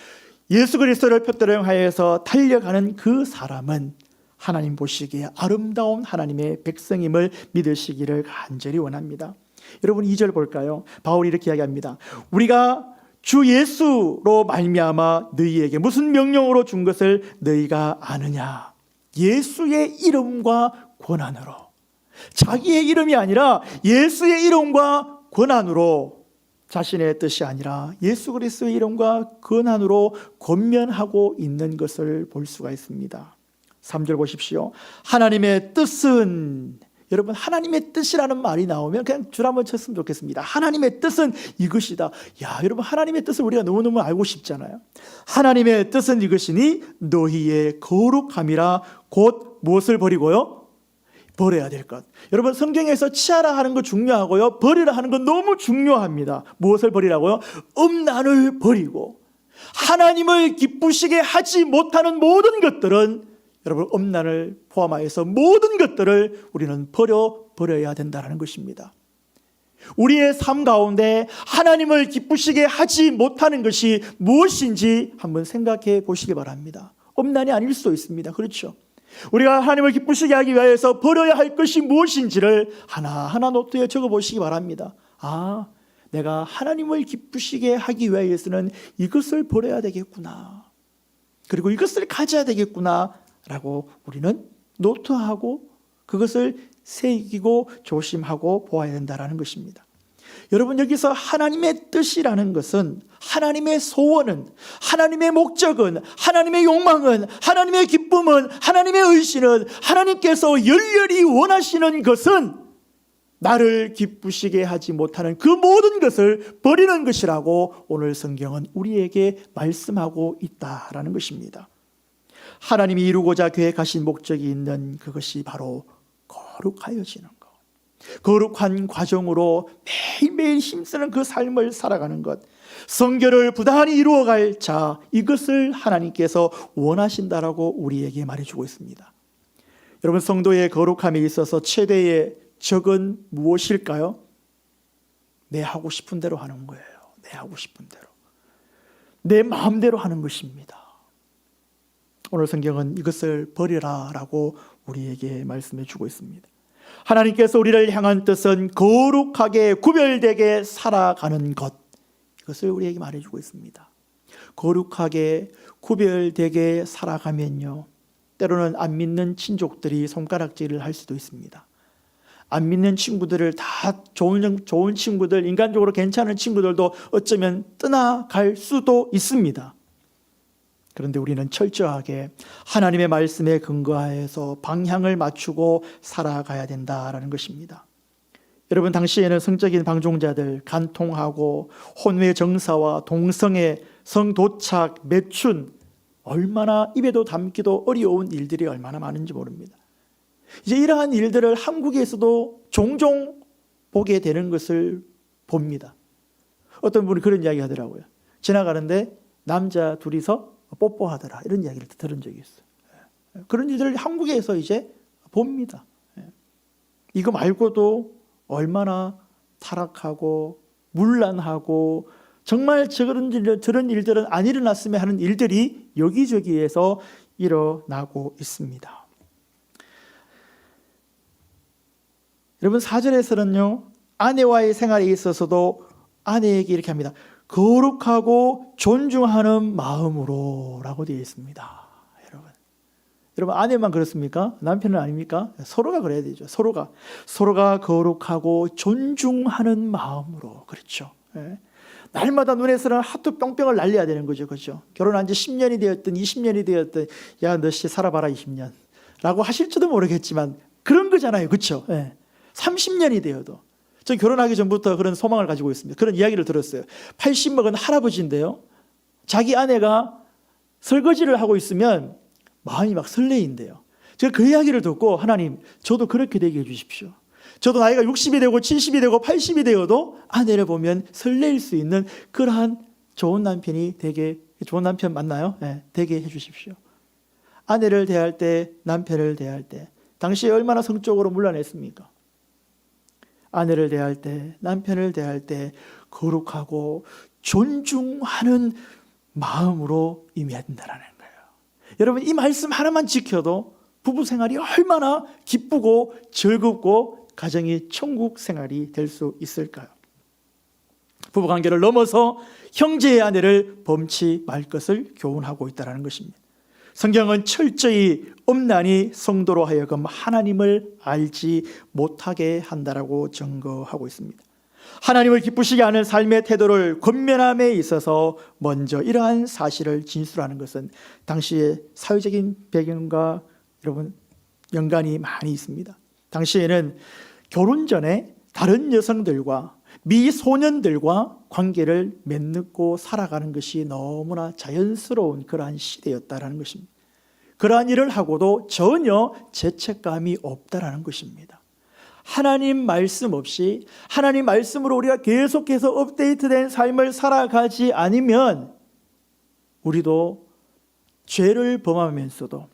예수 그리스도를 푯대를 향하여서 달려가는 그 사람은 하나님 보시기에 아름다운 하나님의 백성임을 믿으시기를 간절히 원합니다. 여러분, 2절 볼까요? 바울이 이렇게 이야기합니다. 우리가 주 예수로 말미암아 너희에게 무슨 명령으로 준 것을 너희가 아느냐? 예수의 이름과 권한으로. 자기의 이름이 아니라 예수의 이름과 권한으로 자신의 뜻이 아니라 예수 그리스도의 이름과 권한으로 권면하고 있는 것을 볼 수가 있습니다. 3절 보십시오. 하나님의 뜻은, 여러분 하나님의 뜻이라는 말이 나오면 그냥 줄 한번 쳤으면 좋겠습니다. 하나님의 뜻은 이것이다. 야, 여러분 하나님의 뜻을 우리가 너무너무 알고 싶잖아요. 하나님의 뜻은 이것이니 너희의 거룩함이라. 곧 무엇을 버리고요? 버려야 될 것. 여러분 성경에서 취하라 하는 거 중요하고요, 버리라 하는 건 너무 중요합니다. 무엇을 버리라고요? 음란을 버리고 하나님을 기쁘시게 하지 못하는 모든 것들은, 여러분 음란을 포함하여서 모든 것들을 우리는 버려야 된다는 것입니다. 우리의 삶 가운데 하나님을 기쁘시게 하지 못하는 것이 무엇인지 한번 생각해 보시기 바랍니다. 음란이 아닐 수도 있습니다. 그렇죠? 우리가 하나님을 기쁘시게 하기 위해서 버려야 할 것이 무엇인지를 하나하나 노트에 적어보시기 바랍니다. 아, 내가 하나님을 기쁘시게 하기 위해서는 이것을 버려야 되겠구나, 그리고 이것을 가져야 되겠구나 라고 우리는 노트하고 그것을 새기고 조심하고 보아야 된다는 것입니다. 여러분 여기서 하나님의 뜻이라는 것은, 하나님의 소원은, 하나님의 목적은, 하나님의 욕망은, 하나님의 기쁨은, 하나님의 의지는, 하나님께서 열렬히 원하시는 것은 나를 기쁘시게 하지 못하는 그 모든 것을 버리는 것이라고 오늘 성경은 우리에게 말씀하고 있다라는 것입니다. 하나님이 이루고자 계획하신 목적이 있는 그것이 바로 거룩하여지는 것, 거룩한 과정으로 매일매일 힘쓰는 그 삶을 살아가는 것, 성결을 부단히 이루어갈 자, 이것을 하나님께서 원하신다라고 우리에게 말해주고 있습니다. 여러분 성도의 거룩함에 있어서 최대의 적은 무엇일까요? 내 하고 싶은 대로 하는 거예요. 내 하고 싶은 대로, 내 마음대로 하는 것입니다. 오늘 성경은 이것을 버리라라고 우리에게 말씀해 주고 있습니다. 하나님께서 우리를 향한 뜻은 거룩하게 구별되게 살아가는 것, 이것을 우리에게 말해주고 있습니다. 거룩하게 구별되게 살아가면요, 때로는 안 믿는 친족들이 손가락질을 할 수도 있습니다. 안 믿는 친구들을 다 좋은 친구들, 인간적으로 괜찮은 친구들도 어쩌면 떠나갈 수도 있습니다. 그런데 우리는 철저하게 하나님의 말씀에 근거하여서 방향을 맞추고 살아가야 된다라는 것입니다. 여러분 당시에는 성적인 방종자들, 간통하고 혼외 정사와 동성애, 성도착, 매춘, 얼마나 입에도 담기도 어려운 일들이 얼마나 많은지 모릅니다. 이제 이러한 일들을 한국에서도 종종 보게 되는 것을 봅니다. 어떤 분이 그런 이야기 하더라고요. 지나가는데 남자 둘이서 뽀뽀하더라, 이런 이야기를 들은 적이 있어요. 그런 일들을 한국에서 이제 봅니다. 이거 말고도 얼마나 타락하고 문란하고 정말 저런 일들은 안 일어났으면 하는 일들이 여기저기에서 일어나고 있습니다. 여러분 4절에서는요, 아내와의 생활에 있어서도 아내에게 이렇게 합니다. 거룩하고 존중하는 마음으로 라고 되어 있습니다. 여러분 아내만 그렇습니까? 남편은 아닙니까? 서로가 그래야 되죠. 서로가 거룩하고 존중하는 마음으로. 그렇죠. 예. 날마다 눈에서는 하트 뿅뿅을 날려야 되는 거죠. 그렇죠. 결혼한 지 10년이 되었든 20년이 되었든, 야 너씨 살아봐라 20년 라고 하실지도 모르겠지만 그런 거잖아요. 그렇죠. 예. 30년이 되어도. 저 결혼하기 전부터 그런 소망을 가지고 있습니다. 그런 이야기를 들었어요. 80 먹은 할아버지인데요, 자기 아내가 설거지를 하고 있으면 마음이 막 설레인대요. 제가 그 이야기를 듣고, 하나님 저도 그렇게 되게 해주십시오. 저도 나이가 60이 되고 70이 되고 80이 되어도 아내를 보면 설레일 수 있는 그러한 좋은 남편이 되게, 좋은 남편 맞나요? 네, 되게 해주십시오. 아내를 대할 때, 남편을 대할 때 당시에 얼마나 성적으로 문란했습니까? 아내를 대할 때, 남편을 대할 때 거룩하고 존중하는 마음으로 임해야 된다는 거예요. 여러분 이 말씀 하나만 지켜도 부부 생활이 얼마나 기쁘고 즐겁고 가정이 천국 생활이 될 수 있을까요? 부부 관계를 넘어서 형제의 아내를 범치 말 것을 교훈하고 있다는 것입니다. 성경은 철저히 음란이 성도로 하여금 하나님을 알지 못하게 한다라고 증거하고 있습니다. 하나님을 기쁘시게 하는 삶의 태도를 권면함에 있어서 먼저 이러한 사실을 진술하는 것은 당시의 사회적인 배경과 여러분 연관이 많이 있습니다. 당시에는 결혼 전에 다른 여성들과 미소년들과 관계를 맺고 살아가는 것이 너무나 자연스러운 그러한 시대였다라는 것입니다. 그러한 일을 하고도 전혀 죄책감이 없다라는 것입니다. 하나님 말씀 없이 하나님 말씀으로 우리가 계속해서 업데이트된 삶을 살아가지 않으면 우리도 죄를 범하면서도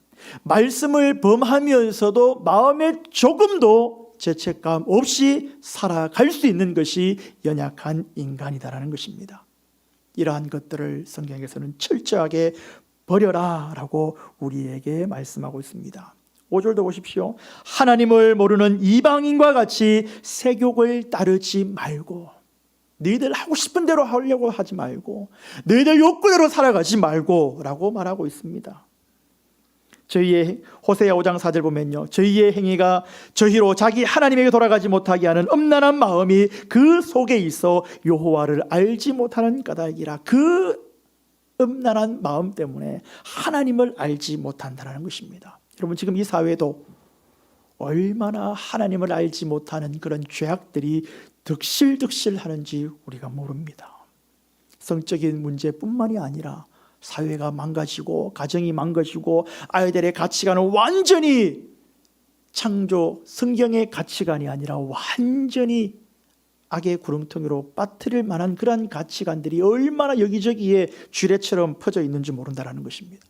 말씀을 범하면서도 마음에 조금도 죄책감 없이 살아갈 수 있는 것이 연약한 인간이다라는 것입니다. 이러한 것들을 성경에서는 철저하게 버려라 라고 우리에게 말씀하고 있습니다. 5절도 보십시오. 하나님을 모르는 이방인과 같이 세욕을 따르지 말고, 너희들 하고 싶은 대로 하려고 하지 말고, 너희들 욕구대로 살아가지 말고 라고 말하고 있습니다. 저희의 호세아 5장 4절 보면요, 저희의 행위가 저희로 자기 하나님에게 돌아가지 못하게 하는 음란한 마음이 그 속에 있어 여호와를 알지 못하는 까닭이라. 그 음란한 마음 때문에 하나님을 알지 못한다는 것입니다. 여러분, 지금 이 사회도 얼마나 하나님을 알지 못하는 그런 죄악들이 득실득실 하는지 우리가 모릅니다. 성적인 문제뿐만이 아니라 사회가 망가지고 가정이 망가지고 아이들의 가치관은 완전히 창조 성경의 가치관이 아니라 완전히 악의 구렁텅이로 빠뜨릴 만한 그러한 가치관들이 얼마나 여기저기에 쥐레처럼 퍼져 있는지 모른다는 것입니다.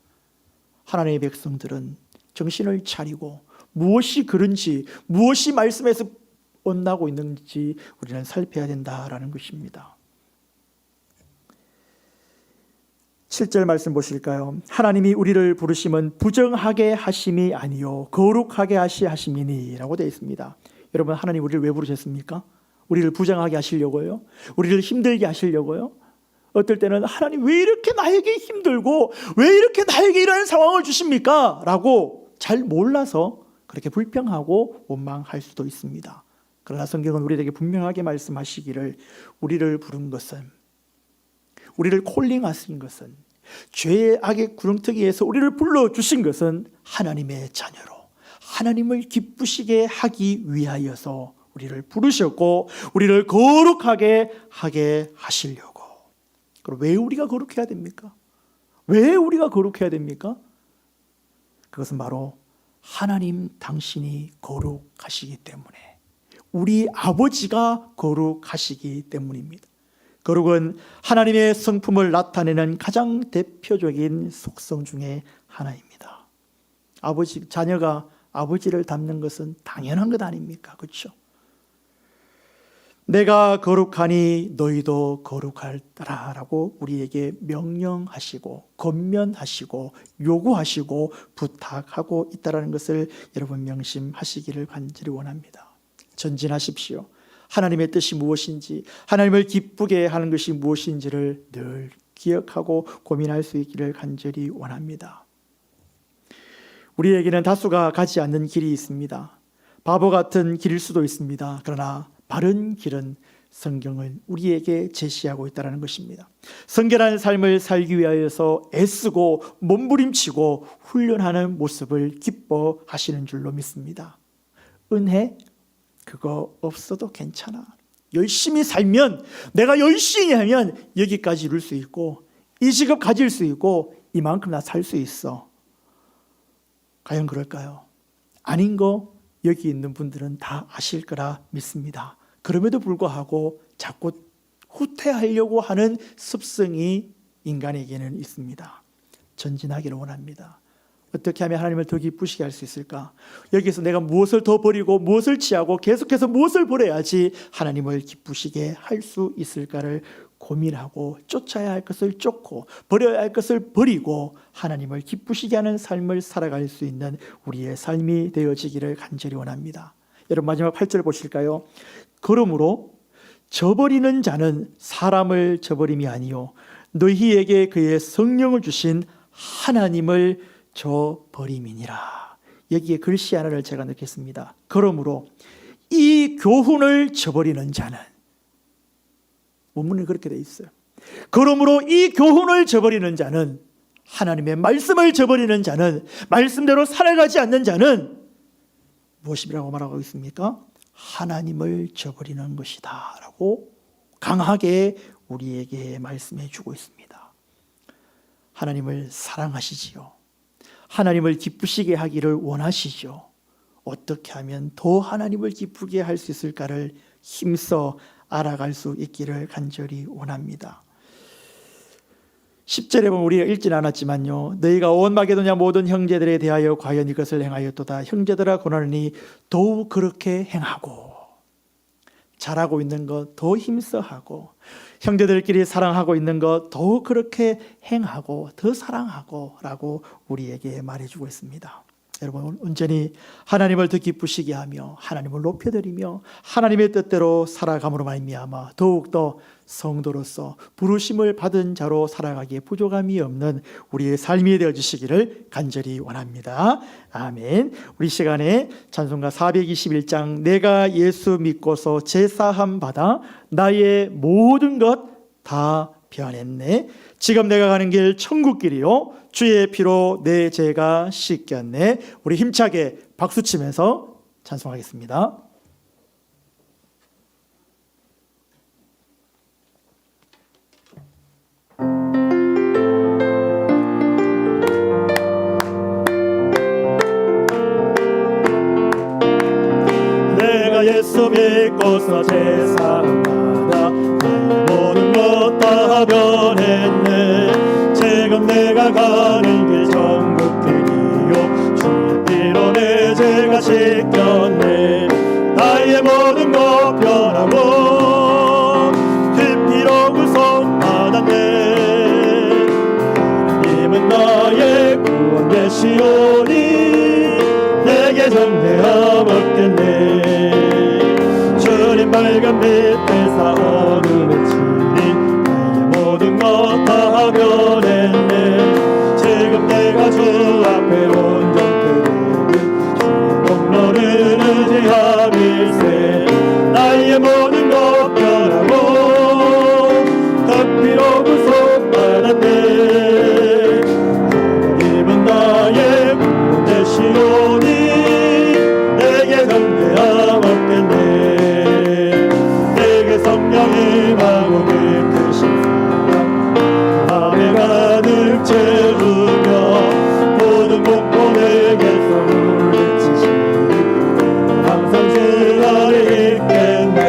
하나님의 백성들은 정신을 차리고 무엇이 그런지, 무엇이 말씀에서 엇나고 있는지 우리는 살펴야 된다라는 것입니다. 7절 말씀 보실까요? 하나님이 우리를 부르심은 부정하게 하심이 아니요 거룩하게 하심이니 라고 되어 있습니다. 여러분, 하나님 우리를 왜 부르셨습니까? 우리를 부정하게 하시려고요? 우리를 힘들게 하시려고요? 어떨 때는 하나님 왜 이렇게 나에게 힘들고 왜 이렇게 나에게 이런 상황을 주십니까? 라고 잘 몰라서 그렇게 불평하고 원망할 수도 있습니다. 그러나 성경은 우리에게 분명하게 말씀하시기를 우리를 부른 것은, 우리를 콜링하신 것은, 죄의 악의 구렁텅이에서 우리를 불러주신 것은 하나님의 자녀로 하나님을 기쁘시게 하기 위하여서 우리를 부르셨고 우리를 거룩하게 하게 하시려고. 그럼 왜 우리가 거룩해야 됩니까? 왜 우리가 거룩해야 됩니까? 그것은 바로 하나님 당신이 거룩하시기 때문에, 우리 아버지가 거룩하시기 때문입니다. 거룩은 하나님의 성품을 나타내는 가장 대표적인 속성 중에 하나입니다. 자녀가 아버지를 닮는 것은 당연한 것 아닙니까? 그렇죠? 내가 거룩하니 너희도 거룩할따라 라고 우리에게 명령하시고 권면하시고 요구하시고 부탁하고 있다는 것을 여러분 명심하시기를 간절히 원합니다. 전진하십시오. 하나님의 뜻이 무엇인지, 하나님을 기쁘게 하는 것이 무엇인지를 늘 기억하고 고민할 수 있기를 간절히 원합니다. 우리에게는 다수가 가지 않는 길이 있습니다. 바보 같은 길일 수도 있습니다. 그러나 바른 길은 성경은 우리에게 제시하고 있다는 것입니다. 성결한 삶을 살기 위하여서 애쓰고 몸부림치고 훈련하는 모습을 기뻐하시는 줄로 믿습니다. 은혜? 그거 없어도 괜찮아. 열심히 살면, 내가 열심히 하면 여기까지 이룰 수 있고 이 직업 가질 수 있고 이만큼 나 살 수 있어. 과연 그럴까요? 아닌 거 여기 있는 분들은 다 아실 거라 믿습니다. 그럼에도 불구하고 자꾸 후퇴하려고 하는 습성이 인간에게는 있습니다. 전진하기를 원합니다. 어떻게 하면 하나님을 더 기쁘시게 할 수 있을까? 여기서 내가 무엇을 더 버리고 무엇을 취하고 계속해서 무엇을 버려야지 하나님을 기쁘시게 할 수 있을까를 고민하고, 쫓아야 할 것을 쫓고 버려야 할 것을 버리고 하나님을 기쁘시게 하는 삶을 살아갈 수 있는 우리의 삶이 되어지기를 간절히 원합니다. 여러분, 마지막 8절 보실까요? 그러므로 저버리는 자는 사람을 저버림이 아니요 너희에게 그의 성령을 주신 하나님을 저버림이니라. 여기에 글씨 하나를 제가 넣겠습니다. 그러므로 이 교훈을 저버리는 자는, 원문이 그렇게 돼 있어요. 그러므로 이 교훈을 저버리는 자는, 하나님의 말씀을 저버리는 자는, 말씀대로 살아가지 않는 자는 무엇이라고 말하고 있습니까? 하나님을 저버리는 것이다 라고 강하게 우리에게 말씀해 주고 있습니다. 하나님을 사랑하시지요. 하나님을 기쁘시게 하기를 원하시죠. 어떻게 하면 더 하나님을 기쁘게 할 수 있을까를 힘써 알아갈 수 있기를 간절히 원합니다. 10절에 보면 우리가 읽진 않았지만요, 너희가 온 마게도냐 모든 형제들에 대하여 과연 이것을 행하였도다. 형제들아 고나니 더욱 그렇게 행하고, 잘하고 있는 것 더 힘써 하고, 형제들끼리 사랑하고 있는 것 더욱 그렇게 행하고 더 사랑하고 라고 우리에게 말해주고 있습니다. 여러분, 온전히 하나님을 더 기쁘시게 하며 하나님을 높여드리며 하나님의 뜻대로 살아감으로 말미암아 더욱더 성도로서 부르심을 받은 자로 살아가기에 부족함이 없는 우리의 삶이 되어주시기를 간절히 원합니다. 아멘. 우리 시간에 찬송가 421장 내가 예수 믿고서 제사함 받아 나의 모든 것 다 변했네. 지금 내가 가는 길 천국길이요 주의 피로 내 죄가 씻겼네. 우리 힘차게 박수치면서 찬송하겠습니다. 내가 예수 믿고서 제사함 받아 나의 모든 것 다 변했네. 지금 내가 가는 길 천국길이요 주의 피로 내 죄가 씻겼네. 나의 모든 것 변하고 그 피로 구속받았네. 하나님은 나의 구원 되시오니 내게 정죄함 없겠네. 주님 밝은 빛에서 어둠에 치니 모든 것 다 변했네. 지금 내가 주 앞에 온전케 되는 주의 공로를 의지함일세. 나의 모든 것 변하고 그 피로 구속받았네. 하나님은 나의 구원 되시오니 내게 정죄함 없겠네. 내게 성령이 임하고 이끄신 마음에 가득 채우며 모든 공포에게서 물리치시니 항상 주 안에 있겠네.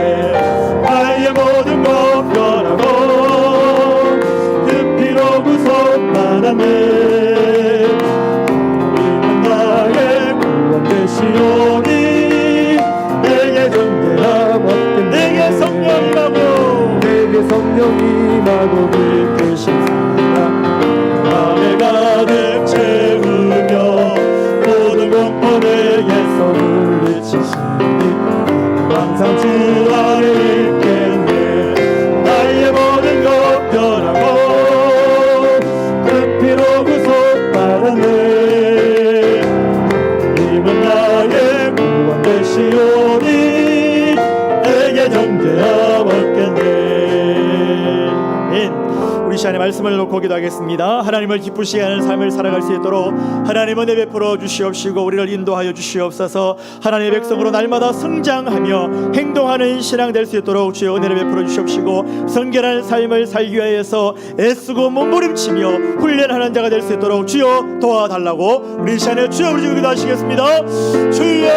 나의 모든 것 변하고 그 피로 구속받았네. 하나님은 나의 구원 되시오니 내게 정죄함 없겠네. 내게 성령이 임하고 이끄신 마음에 가득 채우며 모든 공포에게서 물리치시니 항상 주 안에 있겠네. 나의 모든 것 변하고 그 피로 구속받았네. 하나님은 나의 구원 되시오니 내게 정죄함 없겠네. 우리 시간에 말씀을 놓고 기도하겠습니다. 하나님을 기쁘시게 하는 삶을 살아갈 수 있도록 하나님 은혜 베풀어 주시옵시고 우리를 인도하여 주시옵소서. 하나님의 백성으로 날마다 성장하며 행동하는 신앙 될 수 있도록 주의 은혜를 베풀어 주시옵시고 성결한 삶을 살기 위해서 애쓰고 몸부림치며 훈련하는 자가 될 수 있도록 주여 도와달라고 우리 시간에 주여 부르짖고 기도하시겠습니다. 주여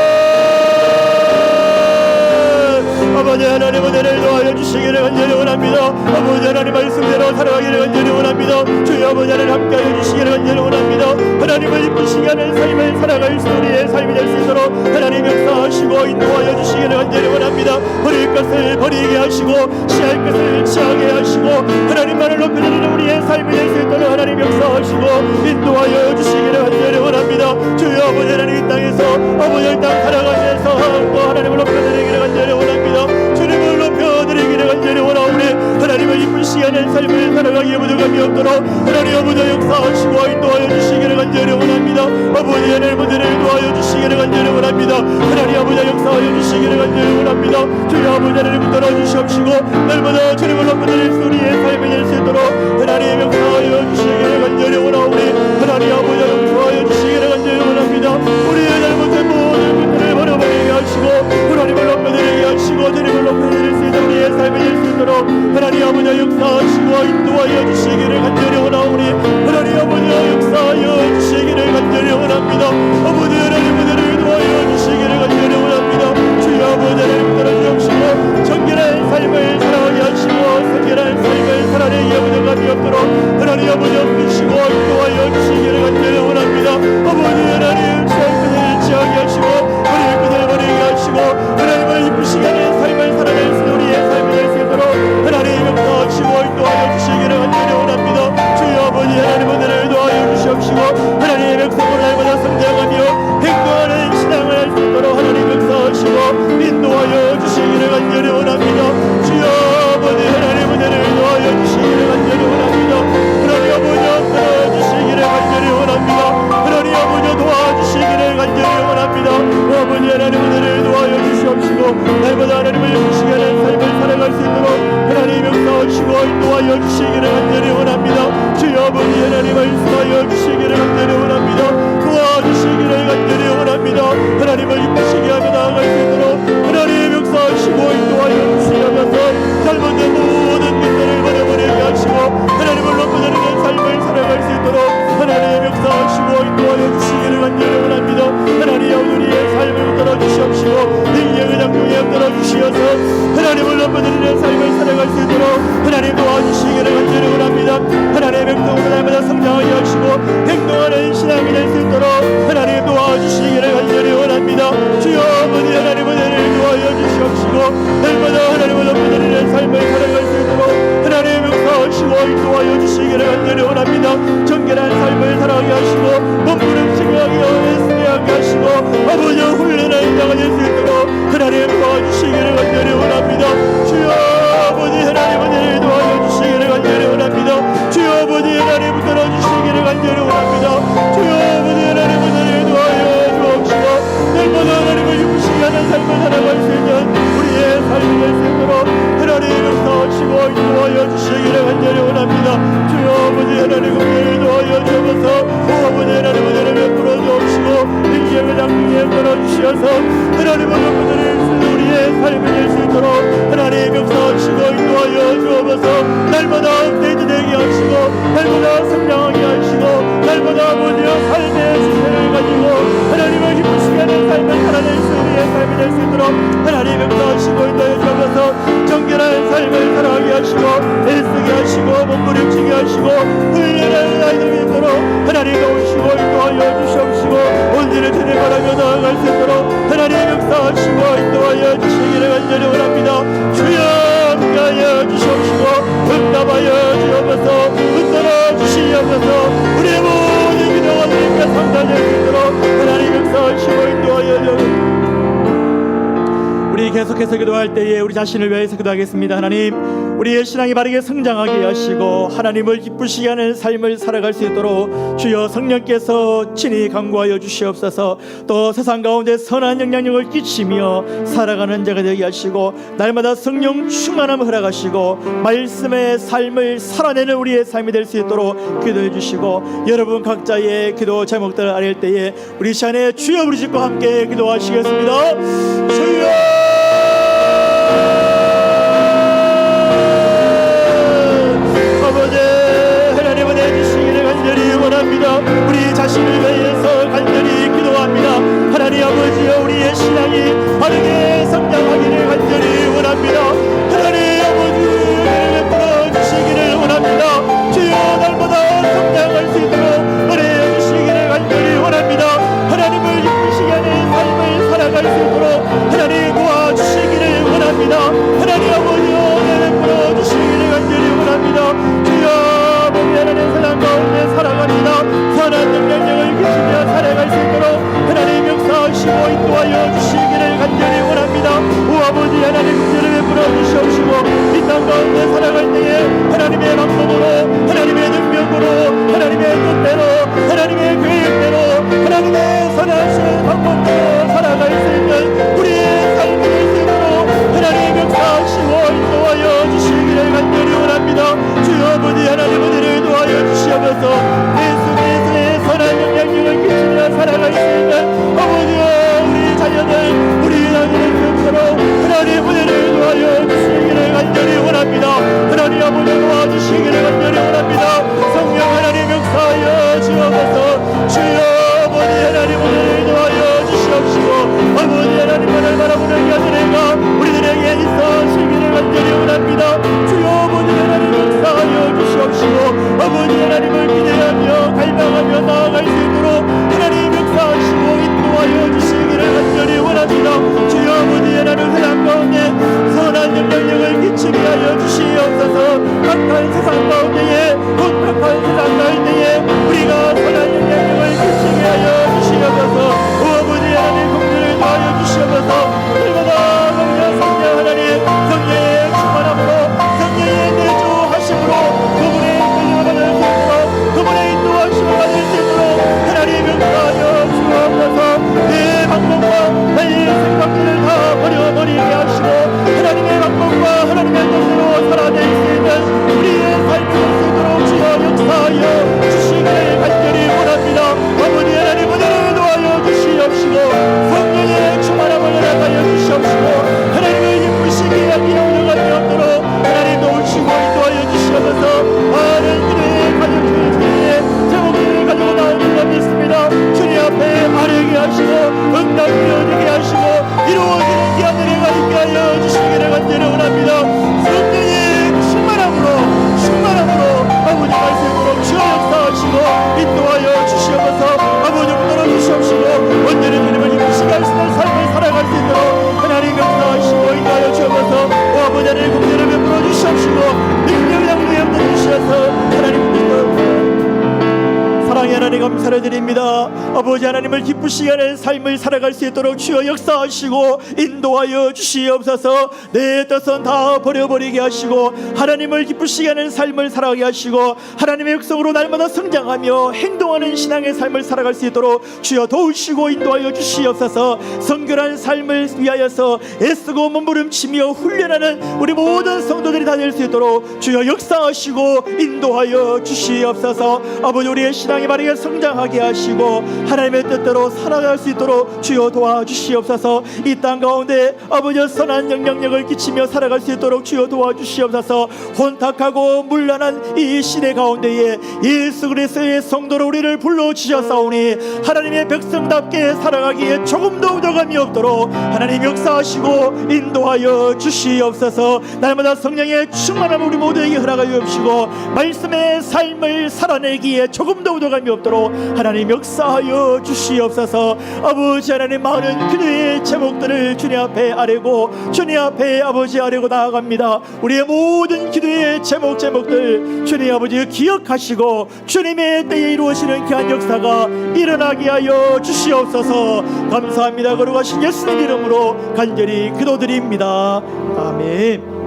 아버지 하나님 은혜를 도와여 주시기를 간절히 원합니다. 아버지 하나님 말씀대로 살아가기를 간절히 원합니다. 주여 아버지 하나님 함께하여 주시기를 간절히 원합니다. 하나님을 기쁘시게 하는 삶을 살아갈 수 우리의 삶이 될 수 있도록 하나님 역사하시고 인도하여 주시기를 간절히 원합니다. 버릴 것을 버리게 하시고 취할 것을 취하게 하시고 하나님만을 높여드리는 우리의 삶이 될 수 있도록 하나님 역사하시고 인도하여 주시기를 간절히 원합니다. 주여 아버지 하나님 이 땅에서 아버지 이 땅 살아가면서 또 하나님을 높여드리기를 간절히 원합니다. 주님을 높여드리기를 간절히 원하오니 하나님을 기쁘시게 하는 삶을 살아가기에 부족함이 없도록 하나님 아버지 역사하시고 인도하여 주시기를 간절히 원합니다. 아버지 하나님 은혜를 도와여 주시기를 주시기를 간절히 원합니다. 하나님 아버지 역사하여 주시기를 간절히 원합니다. 주여 아버지 하나님 붙들어 주시옵시고 날마다 주님을 높여드릴 우리의 삶이 될 수 있도록 하나님 역사하여 주시기를 간절히 원하오니 하나님 아버지 용서하여 주시기를 간절히 원합니다. 우리의 잘못된 모든 것들을 버려버리게 하시고 하나님을 높여드리게 하시고 주님을 높여드릴 수 있는 우리의 삶이 될 수 있도록 하나님 아버지 역사하시고 인도하여 주시기를 간절히 원하오니 하나님 아버지 역사하여 주시기를 간절히 원합니다. 아버지 하나님 은혜를 인도하여 주시기를 간절히 원합니다. 주여 아버지 하나님 들어주옵시고 정결한 삶을 살아가게 하시고 성결한 삶을 살아내게 하는 감이 없도록 하나님 아버지 없으시고 인도하여 주시기를 간절히 원합니다. 아버지 하나님 주의 지하게 하시고 우리의 끝을 버리게 하시고 하나님을 기쁘시게 하는 삶을 살아낼 수 있는 우리의 삶이 될 수 있도록 하나님 역사하시고 인도하여 주시기를 간절히 원합니다. 주여 아버지 하나님 은혜를 도하여 주시옵시고 하나님의 백성을 날마다 성장하며 행동하는 신앙을 할 수 있도록 하나님 역사하시고 인도하여 주시기를 간절히 원합니다. 주여 아버지 하나님 은혜를 도하여 주시기를 간절히 원합니다. 하나님 아버지 도와주시기를 간절히 원합니다. 하나님 아버지 도와주시기를 간절히 원합니다. 아버지 하나님 은혜를 도와여 주시옵시고 날마다 하나님을 예쁘시게 하는 삶을 살아갈 수 있도록 하나님 역사하시고 인도하여 주시기를 간절히 원합니다. 주여 아버지 하나님 말씀하여 주시기를 간절히 원합니다. 도와주시기를 간절히 원합니다. 하나님을 기쁘시게 하며 나아갈 수 있도록 하나님 역사하시고 인도하여 주시면서 잘못된 모든 것들을 버려버리게 하시고 하나님을 높여드리는 삶을 살아갈 수 있도록 하나님 역사하시고 인도하여 주시기를 간절히 원합니다. 하나님 우리의 삶을 붙들어 주시옵시고 능력의 장중에 붙들어 주시어서 하나님을 높여드리는 삶을 살아갈 수 있도록 하나님 도와주시기를 간절히 원합니다. 하나님의 백성으로 날마다 성장하게 하시고 행동하는 신앙이 될 수 있도록 하나님 도와주시기를 간절히 원합니다. 주여 아버지 하나님 은혜를 도와여 주시옵시고 날마다 하나님을 높여드리는 삶을 살아갈 수 있도록 하나님 역사하시고 인도하여 주시기를 간절히 원합니다. 정결한 삶을 살아가게 하시고 몸부림 치료하게 승리하게 하시고 아버지 훈련하는 자가 될 수 있도록 하나님 도와주시기를 간절히 원합니다. 주여 아버지 하나님 은혜를 도와여 주시기를 간절히 원합니다. 주여 아버지 하나님 붙들어 주시기를 간절히 원합니다. 주여 아버지 하나님 은혜를 도와여 주옵시고 날마다 하나님을 기쁘시게 하는 삶을 살아갈 수 있는 우리의 삶이 될 수 있도록 하나님 역사하시고 인도하여 주시기를 간절히 원합니다. 주여 아버지 하나님 은혜를 도와여 주옵소서. 아버지 하나님 은혜를 베풀어 주옵시고 능력을 장중에 떨어 주시어서 하나님을 높여드릴 수 있는 우리의 삶이 될 수 있도록 하나님 역사하시고 인도하여 주옵소서. 날마다 업데이트 되게 하시고 날마다 성장하게 하시고 날마다 아버지의 삶의 지혜를 가지고 하나님을 기쁘시게 하는 삶을 살아낼 수 우리의 삶이 될 수 있도록 하나님 역사하시고 인도하여 주옵소서. 정결한 삶을 살아가게 하시고 애쓰게 하시고 몸부림치게 하시고 훈련하는 아이들이 있도록 하나님 도우시고 인도하여 주시옵시고 온전히 주님 바라며 나아갈 수 있도록 하나님 역사하시고 인도하여 주시기를 간절히 원합니다. 주여 함께하여 주시옵시고 응답하여 주옵소서. 붙들어 주시옵소서. 우리의 모든 기도가 주님께 상달될 수 있도록 하나님 역사하시고 인도하여 주옵소서. 우리 계속해서 기도할 때에 우리 자신을 위해서 기도하겠습니다. 하나님 우리의 신앙이 바르게 성장하게 하시고 하나님을 기쁘시게 하는 삶을 살아갈 수 있도록 주여 성령께서 친히 강구하여 주시옵소서. 또 세상 가운데 선한 영향력을 끼치며 살아가는 자가 되게 하시고 날마다 성령 충만함을 허락하시고 말씀의 삶을 살아내는 우리의 삶이 될 수 있도록 기도해 주시고 여러분 각자의 기도 제목들을 아릴 때에 우리 시간에 주여 부르짖고 함께 기도하시겠습니다. 주여 아버지 하나님은 해주시기를 간절히 원합니다. 우리 자신을 위해서 간절히 기도합니다. 하나님 아버지여 우리의 신앙이 바르게 성장하기를 간절히 원합니다. 하나님 아버지 은혜를 베풀어 주시기를 원합니다. 주여 날마다 성장할 수 있도록 은혜 주시기를 간절히 원합니다. 하나님을 기쁘시게 하는 삶을 살아갈 수 있도록 하나님 도와주시기를 원합니다. 하나님 아버지여 은혜를 베풀어 주시기를 간절히 원합니다. 주여 아버지 하나님 세상 가운데 살아갑니다. 선한 능력을 기시며 살아갈 수 있도록 하나님 역사하시고 인도하여 주시기를 간절히 원합니다. 오 아버지 하나님 은혜를 베풀어 주시옵시고 이 땅 가운데 살아갈 때에 하나님의 방법으로 하나님의 능력으로 하나님의 뜻대로 하나님의 계획대로 하나님의 선하신 방법대로 하나님 오늘 도와여 주시옵시고 아버지 하나님만을 바라보는 자들에가 우리들에게 있어 시기를 간절히 원합니다. 주여 아버지 하나님 역사하여 주시옵시고 아버지 하나님을 기대하며 갈망하며 나아갈 수 있도록 하나님 역사하시고 인도하여 주시기를 간절히 원합니다. 주여 아버지 하나님 세상 가운데 선한 영향력을 끼치게 하여 주시옵소서. 악한 세상 가운데에 혼탁한 세상 가운데에 우리가 선한 영향력을 끼치게 하여 주시옵소서. 아버지 하나님 공들을 도하여 주시옵소서. 날마다 성령 성령 하나님 성령의 충만함으로 성령의 내주하심으로 그분의 인도를 받을 수 있도록 그분의 인도하심을 받을 수 있도록 하나님 역사하여 주옵소서. 내 방법과 나의 생각들을 다 버려버리게 하시고 하나님의 방법과 하나님의 뜻으로 살아낼 수 있는 우리의 삶을 살 수 있도록 주여 역사하여 주시기를 간절히 원합니다. 아버지 하나님 오늘을 도와여 주시옵시고 성령의 충만함을 허락하여 주시옵시고 하나님을 기쁘시게 하기 영역함이 없도록 하나님 도우시고 인도하여 주시옵소서. 많은 기도의 가정주의 제목들을 가지고 나오는 것 믿습니다. 주님 앞에 아뢰게 하시고 응답되어지게 하시고 이루어지는 기한들에가 있게 하여 주시기를 간절히 원합니다. 성령의 충만함으로 아버지 말씀으로 주여 역사하시고 인도하여 주시옵소서. 아버지 붙들어 주시옵시고 언제는 주님을 기쁘시게 할 수 있는 삶을 살아갈 수 있도록 하나님 역사하시고 인도하여 주옵소서. 아버지 하나님 국대를 베풀어 주시옵시고 능력 양무에 없는 주시옵소서. 하나님 사랑의 하나님 감사를 드립니다. 아버지 하나님을 기쁘시게 하는 삶을 살아갈 수 있도록 주여 역사하시고 인도하여 주시옵소서. 내 뜻은 다 버려버리게 하시고 하나님을 기쁘시게 하는 삶을 살아가게 하시고 하나님의 백성으로 날마다 성장하며 행동하는 신앙의 삶을 살아갈 수 있도록 주여 도우시고 인도하여 주시옵소서. 성결한 삶을 위하여서 애쓰고 몸부림치며 훈련하는 우리 모든 성도들이 다 될 수 있도록 주여 역사하시고 인도하여 주시옵소서. 아버지 우리의 신앙이 바르게 성장하게 하시고 하나님의 뜻대로 살아갈 수 있도록 주여 도와주시옵소서. 이 땅 가운데 아버지 선한 영향력을 끼치며 살아갈 수 있도록 주여 도와주시옵소서. 혼탁하고 문란한 이 시대 가운데에 예수 그리스도의 성도로 우리를 불러주셨사오니 하나님의 백성답게 살아가기에 조금도 부족함이 없도록 하나님 역사하시고 인도하여 주시옵소서. 날마다 성령의 충만함을 우리 모두에게 허락하여 주시고 말씀의 삶을 살아내기에 조금도 부족함이 없도록 하나님 역사하여 주시옵소서. 아버지 하나님 많은 기도의 제목들을 주님 앞에 아뢰고 주님 앞에 아버지 아뢰고 나아갑니다. 우리의 모든 기도의 제목들 주님 아버지 기억하시고 주님의 때에 이루어지는 귀한 역사가 일어나게 하여 주시옵소서. 감사합니다. 거룩하신 예수님 이름으로 간절히 기도드립니다. 아멘.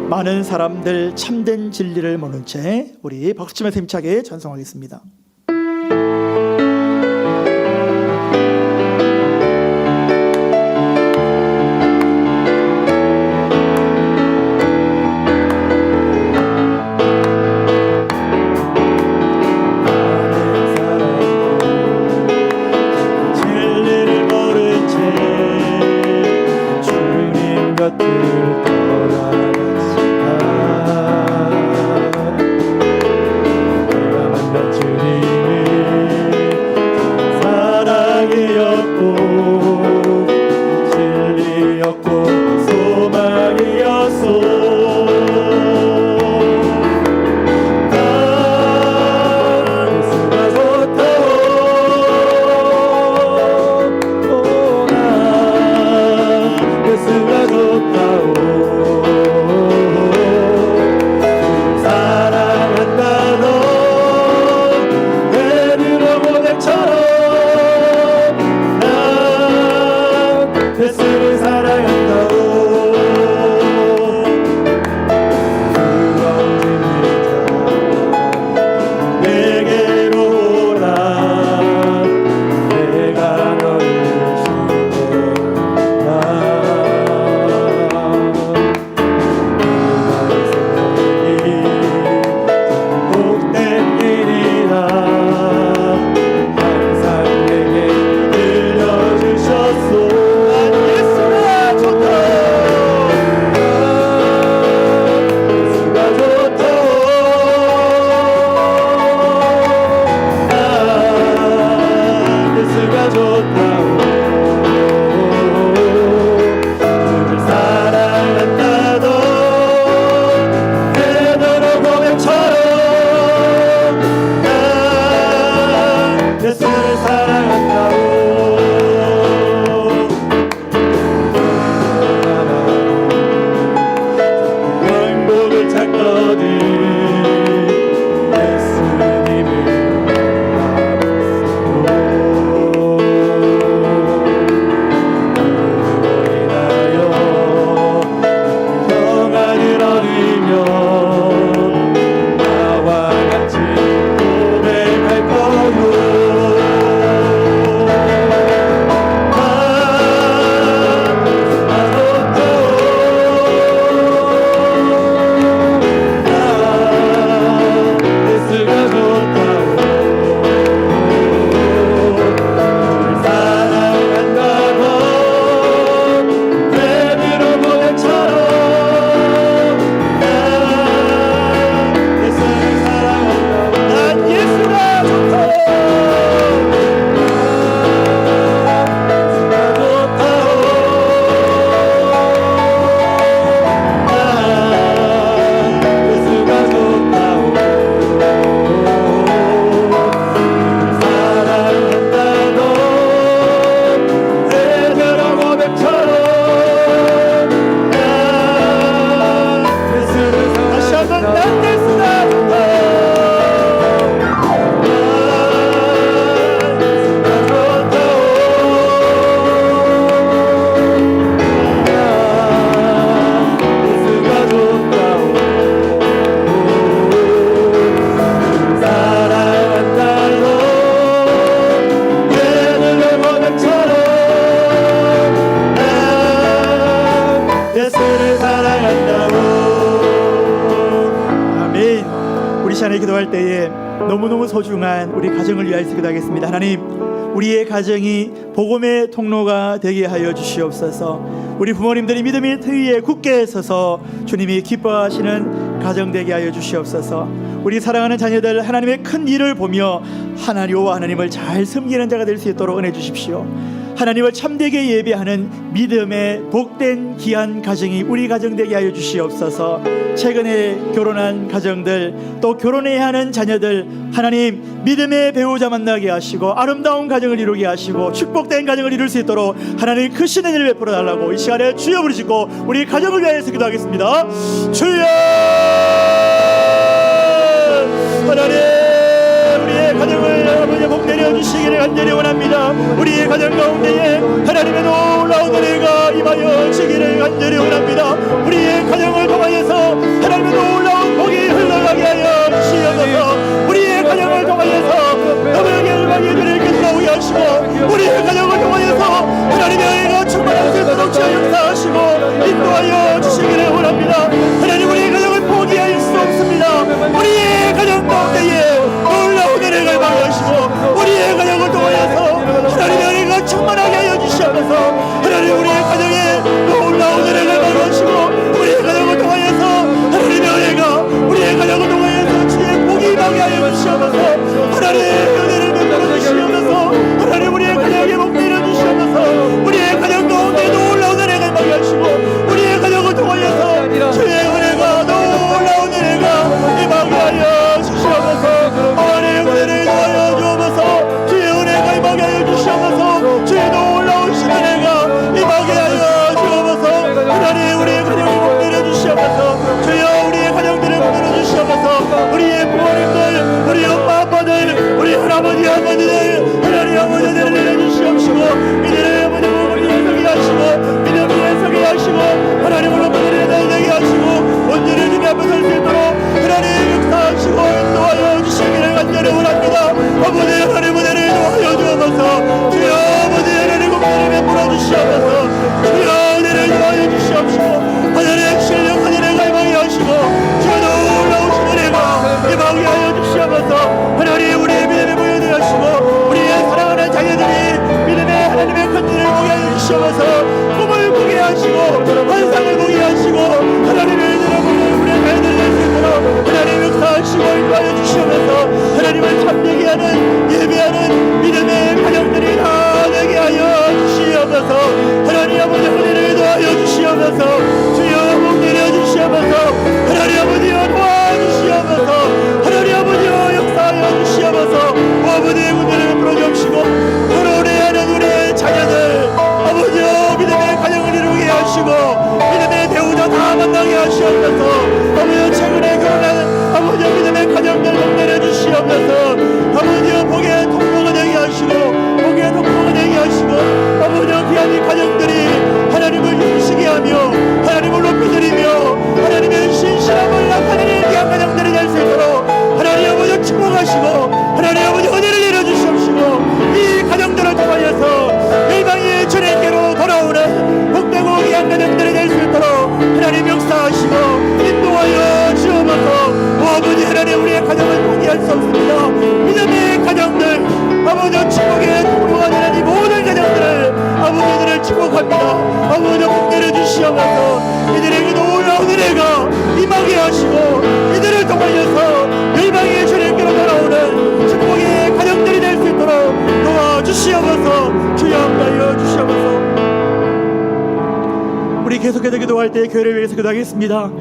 많은 사람들 참된 진리를 모른 채 우리 박수치면서 힘차게 찬송하겠습니다. 주님 간절히 기도할 때에 너무너무 소중한 우리 가정을 위하여 기도하겠습니다. 하나님, 우리의 가정이 복음의 통로가 되게 하여 주시옵소서. 우리 부모님들이 믿음의 터 위에 굳게 서서 주님이 기뻐하시는 가정 되게 하여 주시옵소서. 우리 사랑하는 자녀들 하나님의 큰 일을 보며 하나님과 하나님을 잘 섬기는 자가 될 수 있도록 은혜 주십시오. 하나님을 참되게 예배하는 믿음의 복된 귀한 가정이 우리 가정 되게 하여 주시옵소서. 최근에 결혼한 가정들, 또 결혼해야 하는 자녀들, 하나님 믿음의 배우자 만나게 하시고 아름다운 가정을 이루게 하시고 축복된 가정을 이룰 수 있도록 하나님 크신 은혜를 베풀어 달라고 이 시간에 주여 부르시고 우리 가정을 위하여서 기도하겠습니다. 주여! 하나님, 우리의 가정을 아버지 복 내려주시기를 간절히 원합니다. 우리의 가정 가운데에 하나님의 놀라운 은혜가 임하여 주기를 간절히 원합니다. 우리의 가정을 통하여서 하나님의 놀라운 복이 흘러가게 하여 주시옵소서. 우리의 가정을 통하여서 너무나게 열방의 은혜를 끝나오게 하시고 우리의 가정을 통하여서 하나님의 은혜가 충만할 수 있도록 주여 역사하시고 인도하여 주시기를 원합니다. 하나님, 우리의 가정을 포기할 수 없습니다. 우리의 가정 가운데에 놀라운 은혜가 임하시고 우리의 가정을 통하여서 하나님의 은혜가 충만하게 하여 주시옵소서. 하나님, 우리의 가정에 놀라운 은혜가 임하시고 우리의 가정을 통하여서 하나님의 은혜가 우리의 가정을 통하여서 주의 복이 임하게 하여 주시옵소서. 하나님의 은혜를 베풀어 주시옵소서. 하나님, 우리의 가정에 복 내려 주시옵소서. 우리의 가정 가운데 놀라운 은혜가 임하게 하시고 우리의 가정을 통하여서 주의 은혜가 놀라운 은혜가 임하게 하여 주시옵소서. 하나님의 은혜를 더하여 주옵소서. 주의 은혜가 임하게 하여 주시옵소서. 주의 놀라우신 은혜가 임하게 하여 주옵소서. 하나님, 우리의 가정을 복 내려 주시옵소서. 주여, 우리의 가정들을 복 내려 주시옵소서. 우리의 부모님들, 우리 엄마 아빠들, 우리 할아버지 아버지들, 하나님 아버지들을 내려주시옵시고 이들의 아버지 부모님을 서게 하시고 믿음 위에 서게 하시고 하나님을 아버지를 내게 하시고 온전히 주님 앞에 설 수 있도록 하나님 역사하시고 인도하여 주시기를 간절히 원합니다. 아버지 하나님 은혜를 도와여 주옵소서. 주여, 아버지 하나님 은혜를 베풀어 주시옵소서. 주여, 은혜를 도와여 주시옵시고 하나님 신령한 은혜가 임하게 하시고 주여 놀라우신 은혜가 임하게 하여 주시옵소서. 하나님, 우리의 믿음에 모여들 하시고 우리의 사랑하는 자녀들이 믿음의 하나님의 큰 일을 보게 하여 주시옵소서. 꿈을 보게 하시고 환상을 보게 하시고 하나님의 은혜를 보게 우리의 자녀들을 낼 수 있도록 하나님 역사하시고 인도하여 주시옵소서. 하나님을 참되게 하는 예배하는 믿음의 가정들이 다 되게 하여 주시옵소서. 하나님 아버지 은혜를 도와여 주시옵소서. 주여, 복 내려 주시옵소서. 하나님 아버지여 도와주시옵소서. 하나님 아버지여 역사하여 주시옵소서. 아버지의 은혜를 베풀어 주옵시고 결혼해야 하는 우리의 자녀들 아버지여 믿음의 가정을 이루게 하시고 믿음의 배우자 다 만나게 하시옵소서. 아버지여 최근에 결혼한 아버지여 믿음의 가정들 복 내려 주시옵소서. 아버지여 복의 통로가 되게 하시고 복의 통로가 되게 하시고 아버지여 귀한 이 가정들이 하나님을 힘쓰게 하며 하나님을 높이드리며 하나님의 신실함을 나타내는 귀한 가정들이 될 수 있도록 하나님 아버지 축복하시고 하나님 아버지 은혜를 내려주시옵시고 이 가정들을 통하여서 일방의 주님께로 돌아오는 복되고 귀한 가정들이 될 수 있도록 하나님 역사하시고 인도하여 주옵소서. 아버지 하나님, 우리의 가정을 포기할 수 없습니다. 믿음의 가정들 아버지 축복의 통로가 되는 이 모든 가정들을 아버지들을 축복합니다. 아버지 복 내려주시옵소서. 이들에게 놀라운 은혜가 임하게 하시고 이들을 통하여서 열방의 주님께로 돌아오는 축복의 가정들이 될 수 있도록 도와주시옵소서. 주여 함께하여 주시옵소서. 우리 계속해서 기도할 때 교회를 위해서 기도하겠습니다.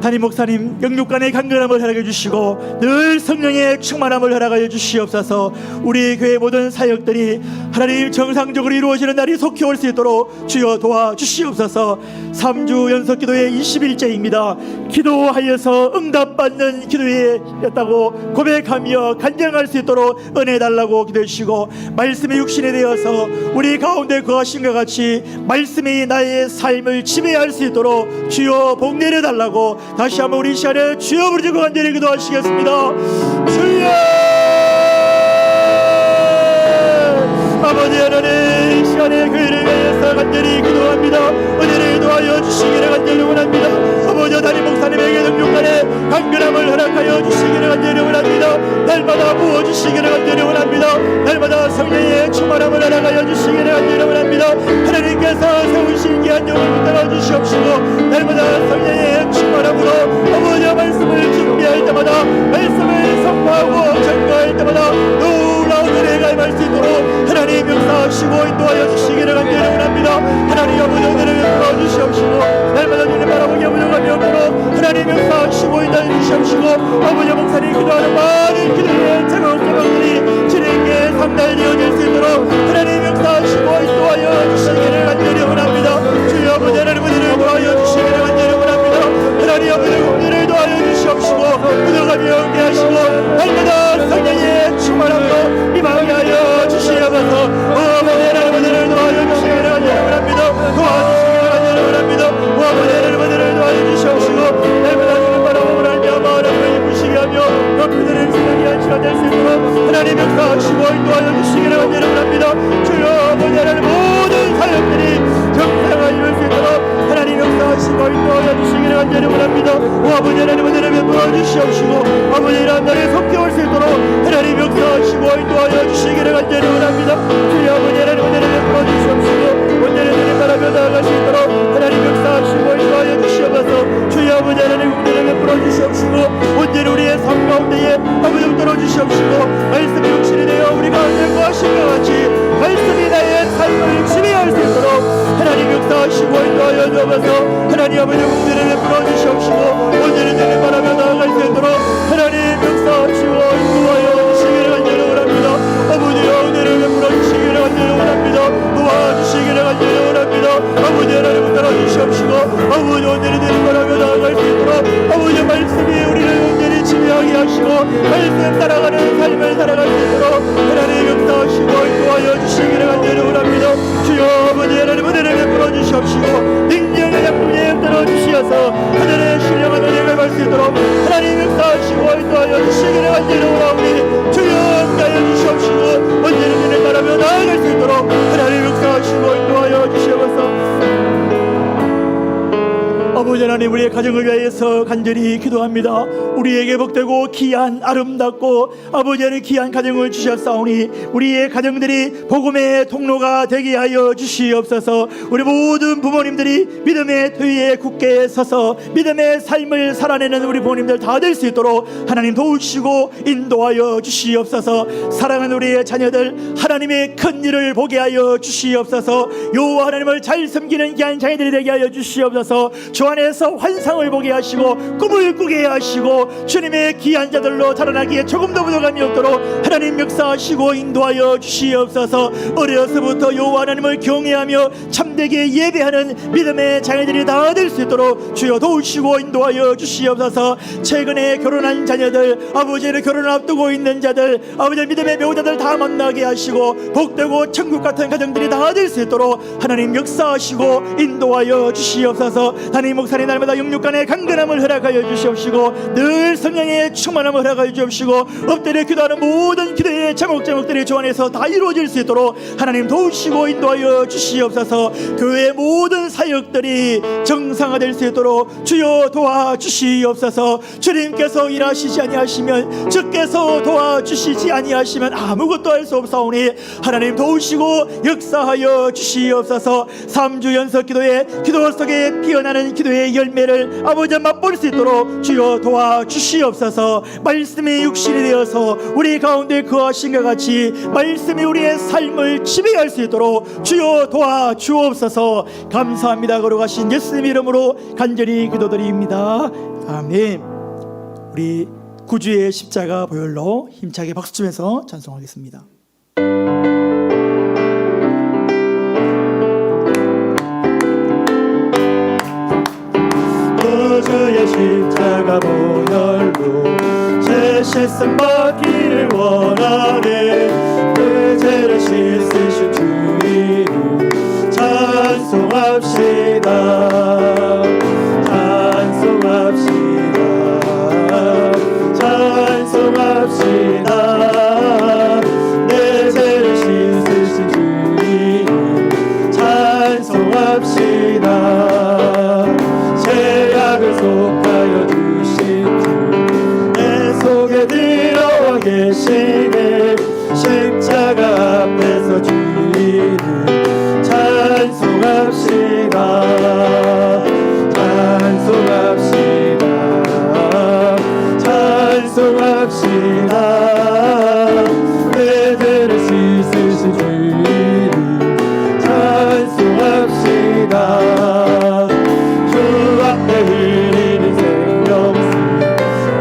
담임 목사님 영육간의 강건함을 허락해 주시고 늘 성령의 충만함을 허락하여 주시옵소서. 우리 교회 모든 사역들이 하나님 정상적으로 이루어지는 날이 속히 올 수 있도록 주여 도와주시옵소서. 3주 연속 기도의 20일째입니다. 기도하여서 응답받는 기도회였다고 고백하며 간증할 수 있도록 은혜 달라고 기도해 주시고 말씀의 육신에 되어서 우리 가운데 거하신 것 같이 말씀이 나의 삶을 지배할 수 있도록 주여 복 내려 달라고 다시 한번 우리 시간에 주여 부르짖고 간절히 기도하시겠습니다. 주여, 아버지 하나님, 이 시간에 교회를 위해서 간절히 기도합니다. 은혜를 도와여 주시기를 간절히 원합니다. 아버지 담임 목사님에게 능력간에 강건함을 허락하여 주시기를 간절히 원합니다. 날마다 부어주시기를 간절히 원합니다. 날마다 성령의 충만함을 허락하여 주시기를 간절히 원합니다. 하나님께서 세우신 귀한 영을 붙들어 주시옵시고 날마다 성령의 충만함으로 아버지의 말씀을 준비할 때마다 말씀을 선포하고 전거할 때마다 놀라운 은혜가 임할 수 있도록 하나님 역사하시고 인도하여 주시기를 간절히 원합니다. 하나님 아버지 은혜를 베풀어 주시옵시고 날마다 주님 바라보기 부족함이 없도록 하나님 역사하시고 인도하여 주시옵시고 아버지 목사님 기도하는 많은 기도의 제목들이 주님께 상달되어질 수 있도록 하나님 역사하시고 인도하여 주시기를 간절히 원합니다. 주여 아버지 하나님 은혜를 도와여 주시기를 간절히 원합니다. 하나님 아버지 은혜를 도와여 주시옵시고 부족함이 없게 하시고 날마다 성령의 충만함으로 임하게 하여 주시옵소서. 아버지 하나님 은혜를 도와여 주시기를 간절히 원합니다. 도와주시기를 간절히 원합니다. 아버지 하나님 은혜를 도와여 주시옵시고 날마다 주님 바라보고 하나님 하나님을 예쁘시게 하며 그들을 생각이 한 시간 될 수 있도록 하나님 역사하시고 인도하여 주시기를 간절히 원합니다. 주여 아버지 하나님 모든 사역들이 정상화 이룰 수 있도록 하나님 역사하시고 인도하여 주시기를 간절히 원합니다. 아버지 하나님 은혜를 베풀어 주시옵시고 아버지 이러한 날에 속히 올 수 있도록 하나님 역사하시고 인도하여 주시기를 간절히 원합니다. 주여 아버지 하나님 은혜를 베풀어 주시옵시고 온전히 주님 바라며 나아갈 수 있도록 하나님 역사하시고 인도하여 주시옵소서. 주여 아버지 하나님 은혜를 베풀어 주시옵시고 온전히 우리의 삶 가운데에 아버지 붙들어 주시옵시고 말씀이 육신이 되어 우리 가운데 거하신 것 같이 말씀이 나의 삶을 지배할 수 있도록 하나님 역사하시고 인도하여 주옵소서. 하나님 아버지 은혜를 베풀어 주시옵시고 온전히 주님 바라며 나아갈 수 있도록 하나님 역사하시고 인도하여 주시기를 간절히 원합니다. 아버지여 은혜를 베풀어 주시기를 간절히 원합니다. 도와주시기를 간절히 원합니다. 아버지 하나님 붙들어 주시옵시고 아버지 온전히 주님 바라며 나아갈 수 있도록 아버지 말씀이 우리를 온전히 지배하게 하시고 말씀 따라가는 삶을 살아갈 수 있도록 하나님 역사하시고 인도하여 주시기를 간절히 원합니다. 주여 아버지 하나님 은혜를 베풀어 주시옵시고 능력의 약품에 따라 주시어서 하늘의 신령한 은혜를 받을 수 있도록 하나님 역사하시고 인도하여 주시기를 간절히 원하오니 주여 함께하여 주시옵시고 언제는 은혜를 따라며 나아갈 수 있도록 하나님 역사하시고 인도하여 주시옵소서. 아버지 하나님 우리의 가정을 위하여서 간절히 기도합니다. 우리에게 복되고 귀한 아름답고 아버지 하나님 귀한 가정을 주셨사오니 우리의 가정들이 복음의 통로가 되게 하여 주시옵소서. 우리 모든 부모님들이 믿음의 뒤에 굳게 서서 믿음의 삶을 살아내는 우리 부모님들 다 될 수 있도록 하나님 도우시고 인도하여 주시옵소서. 사랑하는 우리의 자녀들 하나님의 큰 일을 보게 하여 주시옵소서. 여호와 하나님을 잘 섬기는 귀한 자녀들이 되게 하여 주시옵소서. 주 안에서 환상을 보게 하시고 꿈을 꾸게 하시고 주님의 귀한 자들로 자라나기에 조금도 부족함이 없도록 하나님 역사하시고 인도하여 주시옵소서. 어려서부터 여호와 하나님을 경외하며 참되게 예배하는 믿음의 자녀들이 다 될 수 있도록 주여 도우시고 인도하여 주시옵소서. 최근에 결혼한 자녀들 아버지를 결혼을 앞두고 있는 자들 아버지 믿음의 배우자들 다 만나게 하시고 복되고 천국 같은 가정들이 다 될 수 있도록 하나님 역사하시고 인도하여 주시옵소서. 하나님 목사님 날마다 영육간의 강건함을 허락하여 주시옵시고 늘 성령의 충만함을 허락하여 주옵시고 엎드려 기도하는 모든 기도의 제목들이 주 안에서 다 이루어질 수 있도록 하나님 도우시고 인도하여 주시옵소서. 교회의 모든 사역들이 정상화될 수 있도록 주여 도와주시옵소서. 주님께서 일하시지 아니하시면 주께서 도와주시지 아니하시면 아무것도 할 수 없사오니 하나님 도우시고 역사하여 주시옵소서. 3주 연속 기도에 기도 속에 피어나는 기도의 열매를 아버지 맛볼 수 있도록 주여 도와주시옵소서. 말씀이 육신이 되어서 우리 가운데 거하신 것 같이 말씀이 우리의 삶을 지배할 수 있도록 주여 도와주옵소서. 감사합니다. 거룩하신 예수님 이름으로 간절히 기도드립니다. 아멘. 우리 구주의 십자가 보혈로 힘차게 박수치면서 찬송하겠습니다. 구주의 십자가 보혈로 제 실성 받기를 원하네. 그 죄를 씻으신 주 이름 찬송합시다. 찬송합시다. 찬송합시다. 내 죄를 씻으신 주 이름 찬송합시다. 죄악을 속하여 주신 주 찬송합시다. 내 죄를 씻으신 주님 찬송합시다. 주 앞에 흘리는 생명수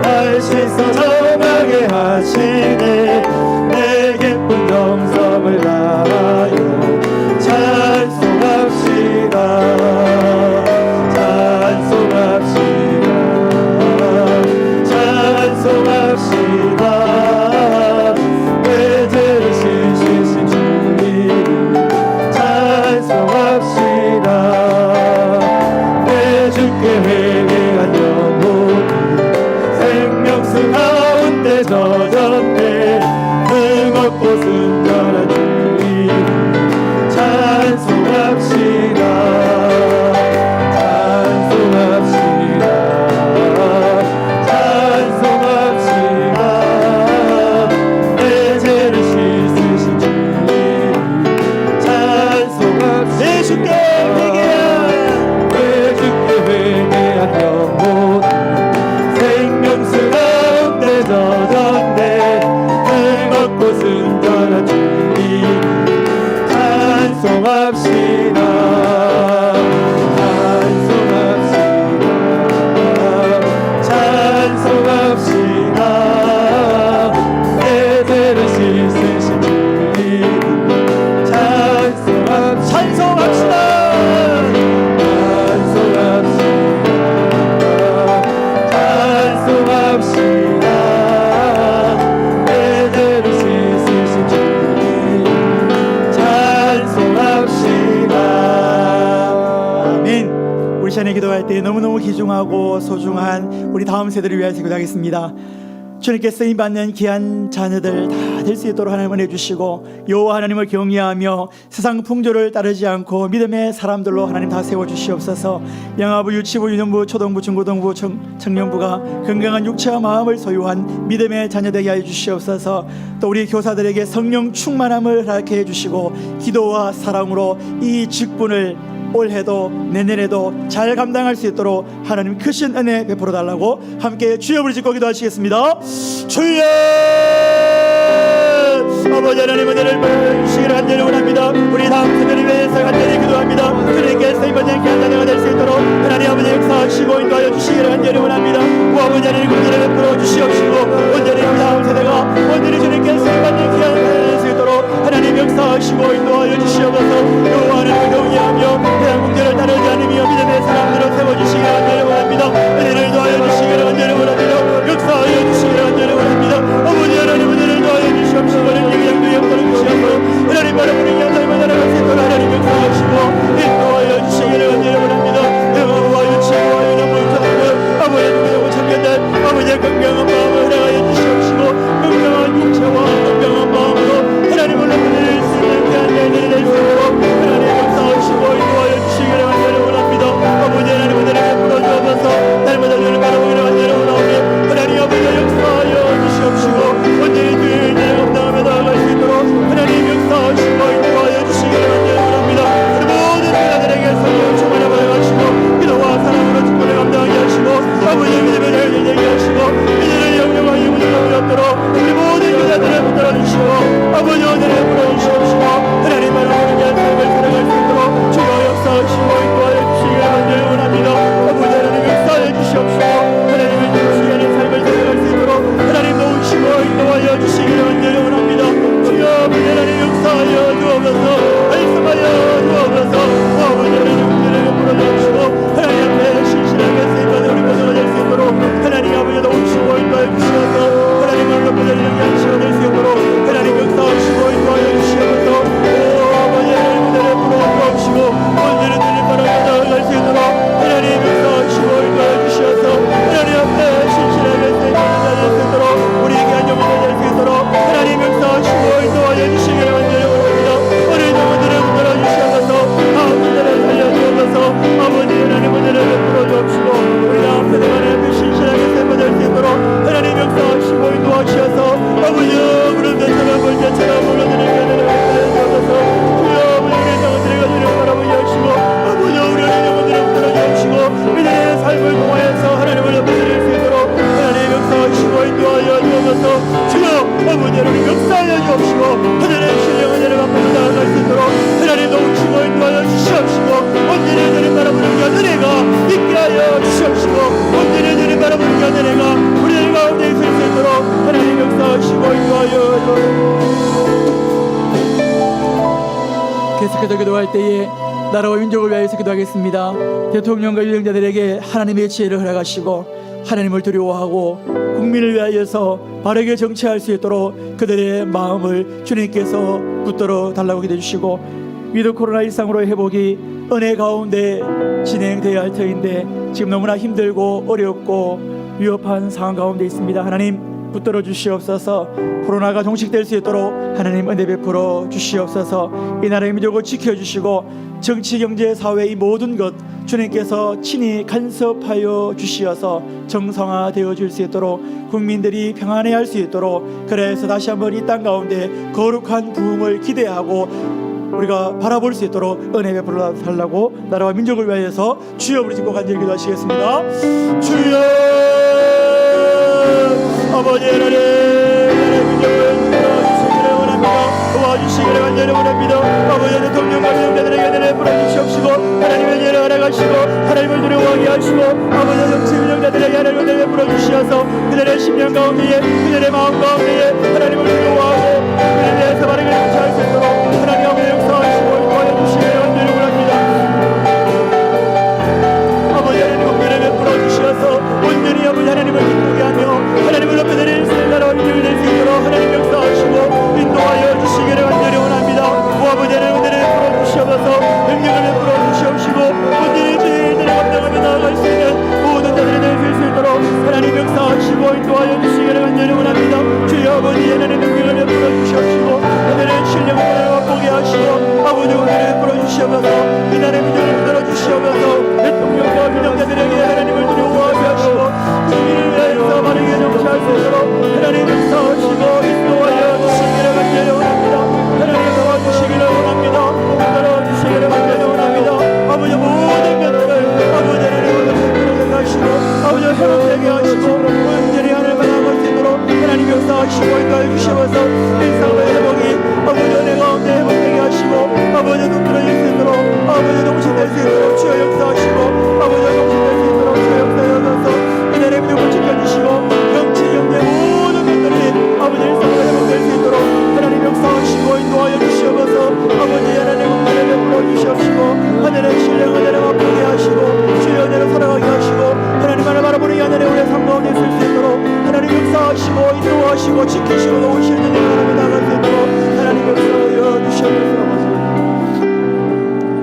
날 씻어 정하게 하시네. 내 기쁜 정성을 다하여 찬송합시다. 찬송합시다. 내 죄를 씻으신 주님 찬송합시다. 내 주께 회개한 영혼이 생명수 가운데 젖었네. 뜨겁고 순전한 주님 찬송합시다. 기도할 때 너무너무 귀중하고 소중한 우리 다음 세대를 위하여 기도하겠습니다. 주님께 쓰임받는 귀한 자녀들 다 될 수 있도록 하나님 은혜 주시고 여호와 하나님을 경외하며 세상 풍조를 따르지 않고 믿음의 사람들로 하나님 다 세워주시옵소서. 양아부, 유치부, 유년부, 초등부, 중고등부, 청년부가 건강한 육체와 마음을 소유한 믿음의 자녀되게 하여 주시옵소서. 또 우리 교사들에게 성령 충만함을 허락해 해주시고 기도와 사랑으로 이 직분을 올해도 내년에도 잘 감당할 수 있도록 하나님 크신 은혜 베풀어 달라고 함께 주여 부르짖고 기도하시겠습니다. 주여! 아버지 하나님 은혜를 부으시기를 간절히 원합니다. 우리 다음 세대를 위해서 간절히 기도합니다. 주님께 쓰임받는 귀한 자녀가 될 수 있도록 하나님 아버지 역사하시고 인도하여 주시기를 간절히 원합니다. 오 아버지 하나님 긍휼을 베풀어 주시옵시고 온전히 우리 다음 세대가 온전히 주님께 쓰임받는 귀한 자녀가 될 수 있도록 하나님 역사하시고 인도하여 주시옵소서. 여호와 하나님을 경외하며 대한 공제를 따르지 않으며 믿음의 사람들을 세워주시기를 간절히 원합니다. 은혜를 더하여 주시기를 간절히 원합니다. 역사하여 주시기를 간절히 원합니다. 아버지 하나님 은혜를 더하여 주시옵시고 영향도 영광을 주시옵소서. 하나님 바로 우리 삶을 살아갈 수 있도록 하나님 역사하시고 인도하여 주시기를 간절히 원합니다. 영어와 유치와 유년부 초등부 아버지 누구냐고 청년들 아버지의 건강한 마음을 허락하여 주시옵시고 건강한 육체와 건강한 마음으로 하나님을 나타낼 수 있는 귀한 자녀들이 될 수 있도록 하나님 역사하시고 인도하여 주시기를 간절히 원합니다. 아버지 하나님 은혜를 베풀어 주옵소서. 날마다 주를 바라보기를 간절히 원하오며 하나님 아버지 역사하여 주시옵시고 온전히 주의 일을 감당하며 나아갈 수 있도록 하나님 역사하시고 인도하여 주시기를 간절히 원합니다. 우리 모든 자들에게 성령 충만을 받아가시고 기도와 사랑으로 직분을 감당하게 하시고 아버지의 믿음의 자유를 되게 하시고 믿음의 영영과 영혼을 얻도록 우리 모든 교사들을 붙들어 주시고 아버지 은혜를 풀어주시옵시고 하나님 바라보는 자의 삶을 살아갈 수 있도록 주여 역사하시고 인도하여 주시기를 간절히 원합니다. 아버지 하나님 역사해 주시옵시고 하나님의 주시하는 삶을 살아갈 수 있도록 하나님 도우시고 인도하여 주시기를 간절히 원합니다. 주여 아버지 하나님 역사하여 주옵소서. 계속해서 기도할 때에 나라와 민족을 위하여서 기도하겠습니다. 대통령과 유력자들에게 하나님의 지혜를 허락하시고 하나님을 두려워하고 국민을 위하여서 바르게 정치할 수 있도록 그들의 마음을 주님께서 붙들어 달라고 기도해 주시고, 위드 코로나 일상으로 회복이 은혜 가운데 진행되어야 할 터인데 지금 너무나 힘들고 어렵고 위협한 상황 가운데 있습니다. 하나님 붙들어 주시옵소서. 코로나가 종식될 수 있도록 하나님 은혜 베풀어 주시옵소서. 이 나라의 민족을 지켜주시고 정치, 경제, 사회 이 모든 것 주님께서 친히 간섭하여 주시어서 정상화되어 줄 수 있도록 국민들이 평안해할 수 있도록, 그래서 다시 한번 이 땅 가운데 거룩한 부흥을 기대하고 우리가 바라볼 수 있도록 은혜 베풀어 달라고 나라와 민족을 위하여서 주여 부르짖고 간절히 기도하시겠습니다. 주여 아버지 하나님, 민족을 도와주시기를 원합니다. 도와주시기를 간절히 원합니다. 아버지 대통령과 위원장들에게 은혜를 풀어주시옵시고 하나님의 지혜를 허락하시고 하나님을 두려워하게 하시고 아버지 정치 운영자들에게 하나님의 은혜를 풀어주시어서 그들의 심령 가운데에 그들의 마음 가운데에 하나님을 두려워하고 그들에 대해서 바르게 정치할 수 있도록 하나님 아버지 역사하시고 도와주시기를 간절히 원합니다. 아버지 하나님 은혜를 베풀어 주시어서 온전히 아버지 하나님을 기쁘게 하며 하나님을 높여드릴 수 있는 나라와 민족이 될 수 있도록 하나님 역사하시고 인도하여 주시기를 간절히 원합니다. 아버지 하나님 은혜를 베풀어 주시옵소서. 능력을 베풀어 주시옵시고 온전히 주님들의 감당하며 나아갈 수 있는 모든 자들이 될 수 있도록 하나님 역사하시고 인도하여 주시기를 간절히 원합니다. 주여 아버지 하나님 능력을 베풀어 주시옵시고 하늘의 신령을 맛보게 하시고 아버지 은혜를 베풀어 주시옵소서. 이 나라의 민족을 붙들어 주시옵소서. 대통령과 민정자들에게 하나님을 두려워하게 하시고 주님을 위하여서 바르게 정치할 수 있도록 하나님 역사하시고 인도하여 주시기를 간절히 원합니다. 하나님 도와주시기를 원합니다. 도와주시기를 간절히 원합니다. 아버지 모든 것들을 아버지 하나님을 베풀어 하시고 아버지 회복되게 하시고 온전히 하나님을 나아갈 수 있도록 하나님 역사하시고 인도하여 주시옵소서. 일상의 회복이 아버지 은혜 가운데 회복되게 하시고 아버지 눈들어질 수 있도록 아버지 동시될 수 있도록 주여 역사하시고 아버지 동시될 수 있도록 주여 역사하셔서 이 나라의 민족을 지켜주시고 정치, 경제 모든 것들이 아버지 일상으로 회복될 수 있도록 하나님 역사하시고 인도하여 주시옵소서. 아버지 하나님 은혜를 베풀어 주시옵시고 하늘의 신령 은혜를 맛보게 하시고 주의 은혜를 살아가게 하시고 하나님 하나 바라보는 이 하늘의 우리의 삶 가운데 있을 수 있도록 하나님 역사하시고 인도하시고 지키시고 도우시는 이 하나님 나아갈 수 있도록 하나님 역사하여 주시옵소서.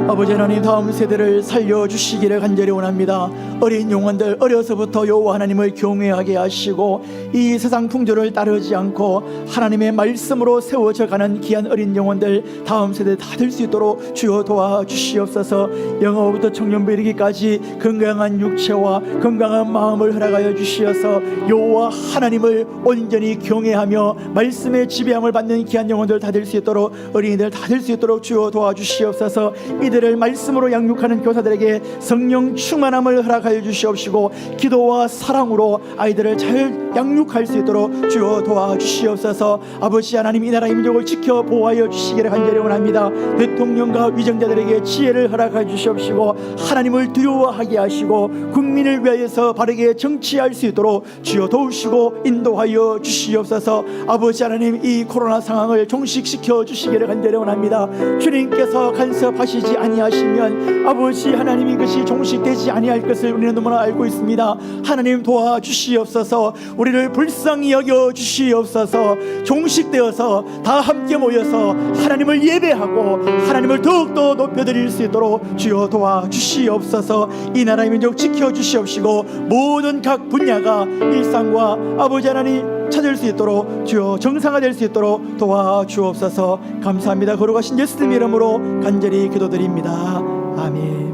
아버지 하나님 다음 세대를 살려주시기를 간절히 원합니다. 어린 영혼들 어려서부터 여호와 하나님을 경외하게 하시고 이 세상 풍조를 따르지 않고 하나님의 말씀으로 세워져 가는 귀한 어린 영혼들 다음 세대 다 될 수 있도록 주여 도와주시옵소서. 영어부터 청년부 이르기까지 건강한 육체와 건강한 마음을 허락하여 주시어서 여호와 하나님을 온전히 경외하며 말씀의 지배함을 받는 귀한 영혼들 다 될 수 있도록 어린이들 다 될 수 있도록 주여 도와주시옵소서. 이들을 말씀으로 양육하는 교사들에게 성령 충만함을 허락하여 주시옵시고 기도와 사랑으로 아이들을 잘 양육할 수 있도록 주여 도와주시옵소서. 아버지 하나님 이 나라의 민족을 지켜 보호하여 주시기를 간절히 원합니다. 대통령과 위정자들에게 지혜를 허락하여 주시옵시고 하나님을 두려워하게 하시고 국민을 위하여서 바르게 정치할 수 있도록 주여 도우시고 인도하여 주시옵소서. 아버지 하나님 이 코로나 상황을 종식시켜 주시기를 간절히 원합니다. 주님께서 간섭하시지 아니하시면 아버지 하나님 이것이 종식되지 아니할 것을 우리는 너무나 알고 있습니다. 하나님 도와주시옵소서. 우리를 불쌍히 여겨 주시옵소서. 종식되어서 다 함께 모여서 하나님을 예배하고 하나님을 더욱더 높여드릴 수 있도록 주여 도와주시옵소서. 이 나라의 민족 지켜주시옵시고 모든 각 분야가 일상과 아버지 하나님 찾을 수 있도록 주여 정상화될 수 있도록 도와주옵소서. 감사합니다. 거룩하신 예수님 이름으로 간절히 기도드립니다. 아멘.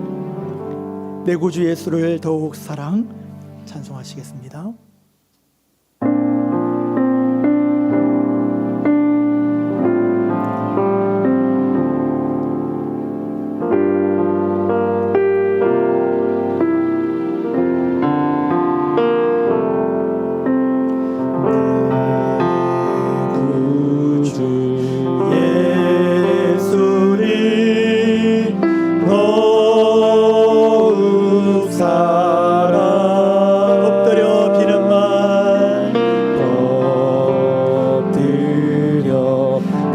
내 구주 예수를 더욱 사랑 찬송하시겠습니다.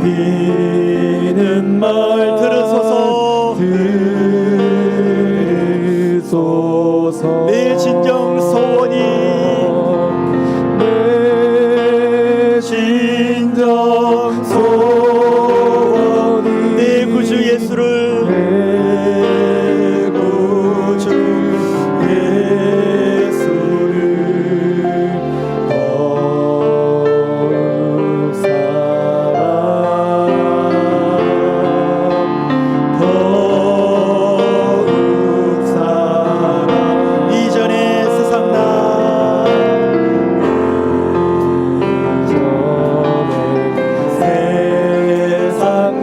비는 말 들으소서.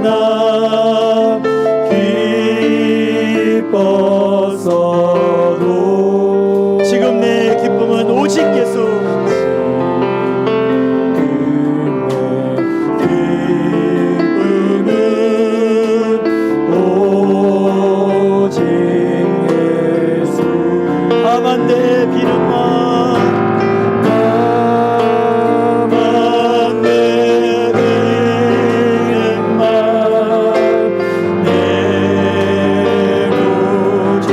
그러나 기뻤어도 지금 내 기쁨은 오직 예수. 오직 예수 다만 내 비름만 나만 내 비름만 내 구주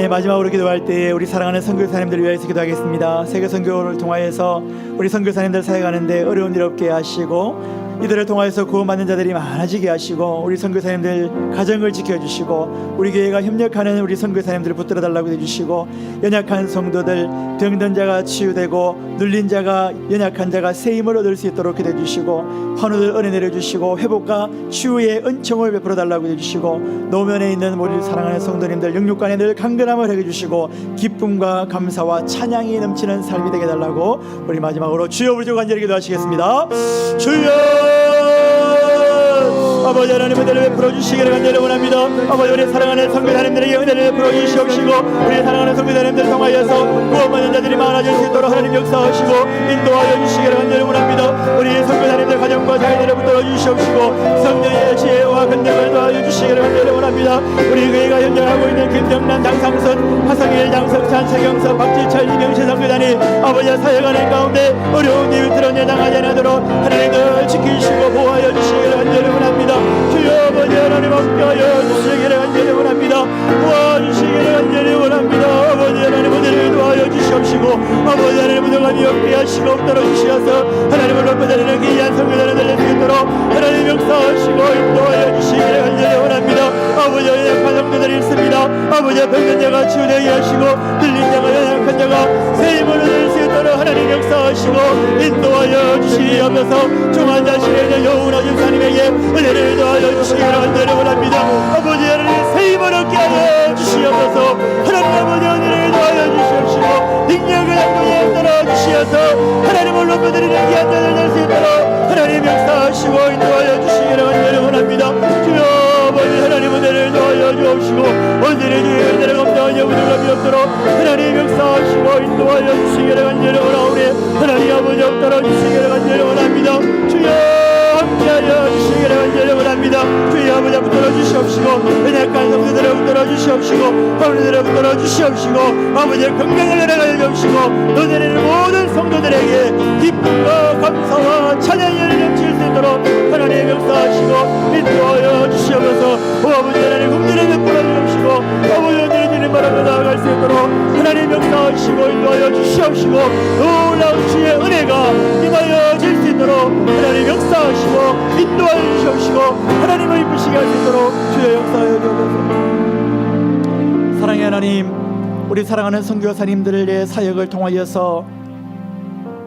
마지막으로 기도할 때 우리 사랑하는 선교사님들을 위해서 기도하겠습니다. 세계 선교를 통하여서 우리 선교사님들 사역하는데 어려운 일 없게 하시고 이들을 통하여서 구원받는 자들이 많아지게 하시고 우리 선교사님들 가정을 지켜주시고 우리 교회가 협력하는 우리 선교사님들을 붙들어 달라고 해주시고 연약한 성도들 병든 자가 치유되고 눌린 자가 연약한 자가 새 힘을 얻을 수 있도록 기도해 주시고 환우들 은혜 내려주시고 회복과 치유의 은총을 베풀어 달라고 해주시고 노면에 있는 우리 사랑하는 성도님들 영육간에 늘 강건함을 해주시고 기쁨과 감사와 찬양이 넘치는 삶이 되게 달라고 우리 마지막으로 주여 부르짖고 간절히 기도하시겠습니다. 주여 아버지 하나님 은혜를 베풀어 주시기를 간절히 원합니다. 아버지 우리 사랑하는 선교사님들에게 은혜를 베풀어 주시옵시고 우리 사랑하는 선교사님들 통하여서 구원받는 자들이 많아질 수 있도록 하나님 역사하시고 인도하여 주시기를 간절히 원합니다. 우리 선교사님들 가정과 자녀들을 붙들어 주시옵시고 성령의 지혜와 권능을 더하여 주시기를 간절히 원합니다. 우리 교회가 현장하고 있는 김정란, 장상선, 하성일, 장석찬, 최경석, 박지철, 이명실 선교단이 아버지 사역하는 가운데 어려운 이웃들은 예당하지 않도록 하나님 늘 지키시고 보호하여 주시기를 간절히 원합니다. 주여 아버지 하나님 함께하여 주시기를 간절히 원합니다. 도와주시기를 간절히 원합니다. 아버지 하나님 은혜를 도와여 주시옵시고 아버지 하나님 은혜감이 없게 하시고 없도록 주시어서 하나님을 높여드리는 귀한 성교단을 들릴 수 있도록 하나님 역사하시고 인도하여 주시기를 간절히 원합니다. 아버지 연약한 성도들이 있습니다. 아버지 병든 자가 치유되게 하시고 들린 자가 연약한 자가 새 힘을 얻을 수 있도록 하나님 역사하시고 인도하여 주시옵소서. 중한 자신에 있는 여호와 집사님에게 은혜를 더하여 주시기를 간절히 원합니다. 아버지 하나님 새 힘을 얻게 하여 주시옵소서. 하나님 아버지 은혜를 더하여 주시옵시고 능력을 양도에 따라 주시어서 하나님을 높여드리는 귀한 자들 될 수 있도록 하나님 역사하시고 인도하여 주시기를 간절히 원합니다. 주여 아버지 하나님 은혜를 더하여 주옵시고 언제나 주의 은혜를 감당하여 부족함이 없도록 하나님 역사하시고 인도하여 주시기를 간절히 원하오니 하나님 아버지 없도록 주시기를 간절히 원합니다. 주여 함께하여 주시기를 간절히 원합니다. 주의 아버지 붙들어 주시옵시고 연약한 성도들을 붙들어 주시옵시고 하늘들을 붙들어 주시옵시고 아버지의 건강을 내려가여 주옵시고 너네는 모든 성도들에게 기쁨과 감사와 찬양이 넘칠 수 있도록 하나님 역사하시고 인도하여 주시옵소서. 아버지 하나님 흠들을 베풀어 주옵시고 아버지 은혜를 주님 바라며 나아갈 수 있도록 하나님 역사하시고 인도하여 주시옵시고 놀라운 주의 은혜가 임하여 질 수 있도록 하나님 역사하시고 인도하여 주시옵시고 하나님을 이쁘시게 할 수 있도록 주여 역사하여 주옵소서. 사랑의 하나님 우리 사랑하는 선교사님들의 위해 사역을 통하여서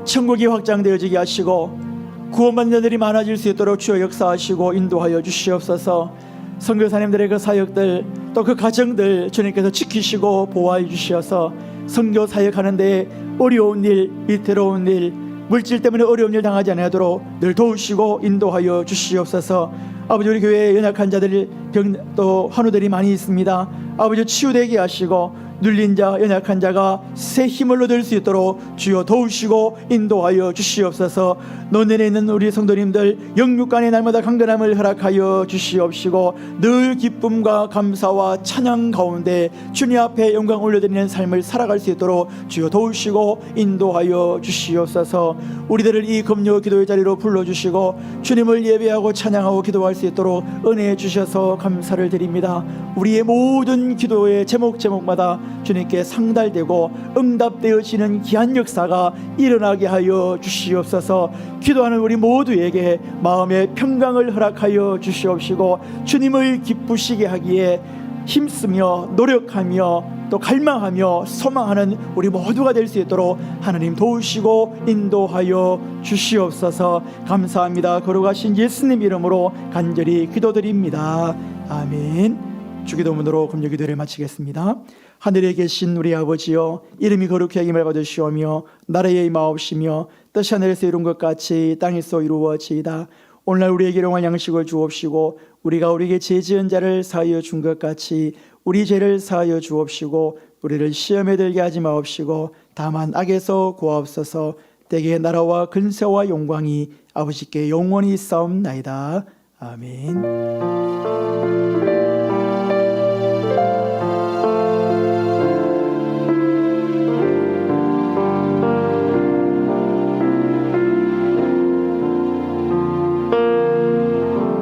천국이 확장되어지게 하시고 구원받는 자들이 많아질 수 있도록 주여 역사하시고 인도하여 주시옵소서. 선교사님들의 그 사역들 또 그 가정들 주님께서 지키시고 보호하여 주시어서 선교 사역하는 데 어려운 일, 위태로운 일, 물질 때문에 어려운 일 당하지 않도록 늘 도우시고 인도하여 주시옵소서. 아버지, 우리 교회에 연약한 자들, 또 환우들이 많이 있습니다. 아버지, 치유되게 하시고 눌린 자, 연약한 자가 새 힘을 얻을 수 있도록 주여 도우시고 인도하여 주시옵소서. 논년에 있는 우리 성도님들 영육간의 날마다 강건함을 허락하여 주시옵시고 늘 기쁨과 감사와 찬양 가운데 주님 앞에 영광 올려드리는 삶을 살아갈 수 있도록 주여 도우시고 인도하여 주시옵소서. 우리들을 이 금요 기도의 자리로 불러주시고 주님을 예배하고 찬양하고 기도할 수 있도록 은혜 주셔서 감사를 드립니다. 우리의 모든 기도의 제목마다 주님께 상달되고 응답되어지는 귀한 역사가 일어나게 하여 주시옵소서. 기도하는 우리 모두에게 마음의 평강을 허락하여 주시옵시고 주님을 기쁘시게 하기에 힘쓰며 노력하며 또 갈망하며 소망하는 우리 모두가 될 수 있도록 하나님 도우시고 인도하여 주시옵소서. 감사합니다. 거룩하신 예수님 이름으로 간절히 기도드립니다. 아멘. 주기도문으로 금요 기도를 마치겠습니다. 하늘에 계신 우리 아버지여, 이름이 거룩히 여김을 받으시오며 나라의 임하옵시며 뜻이 하늘에서 이룬 것 같이 땅에서 이루어지이다. 오늘날 우리에게 일용할 양식을 주옵시고 우리가 우리에게 죄 지은 자를 사하여 준 것 같이 우리 죄를 사하여 주옵시고 우리를 시험에 들게 하지 마옵시고 다만 악에서 구하옵소서. 대개 나라와 근세와 영광이 아버지께 영원히 있사옵나이다. 아멘.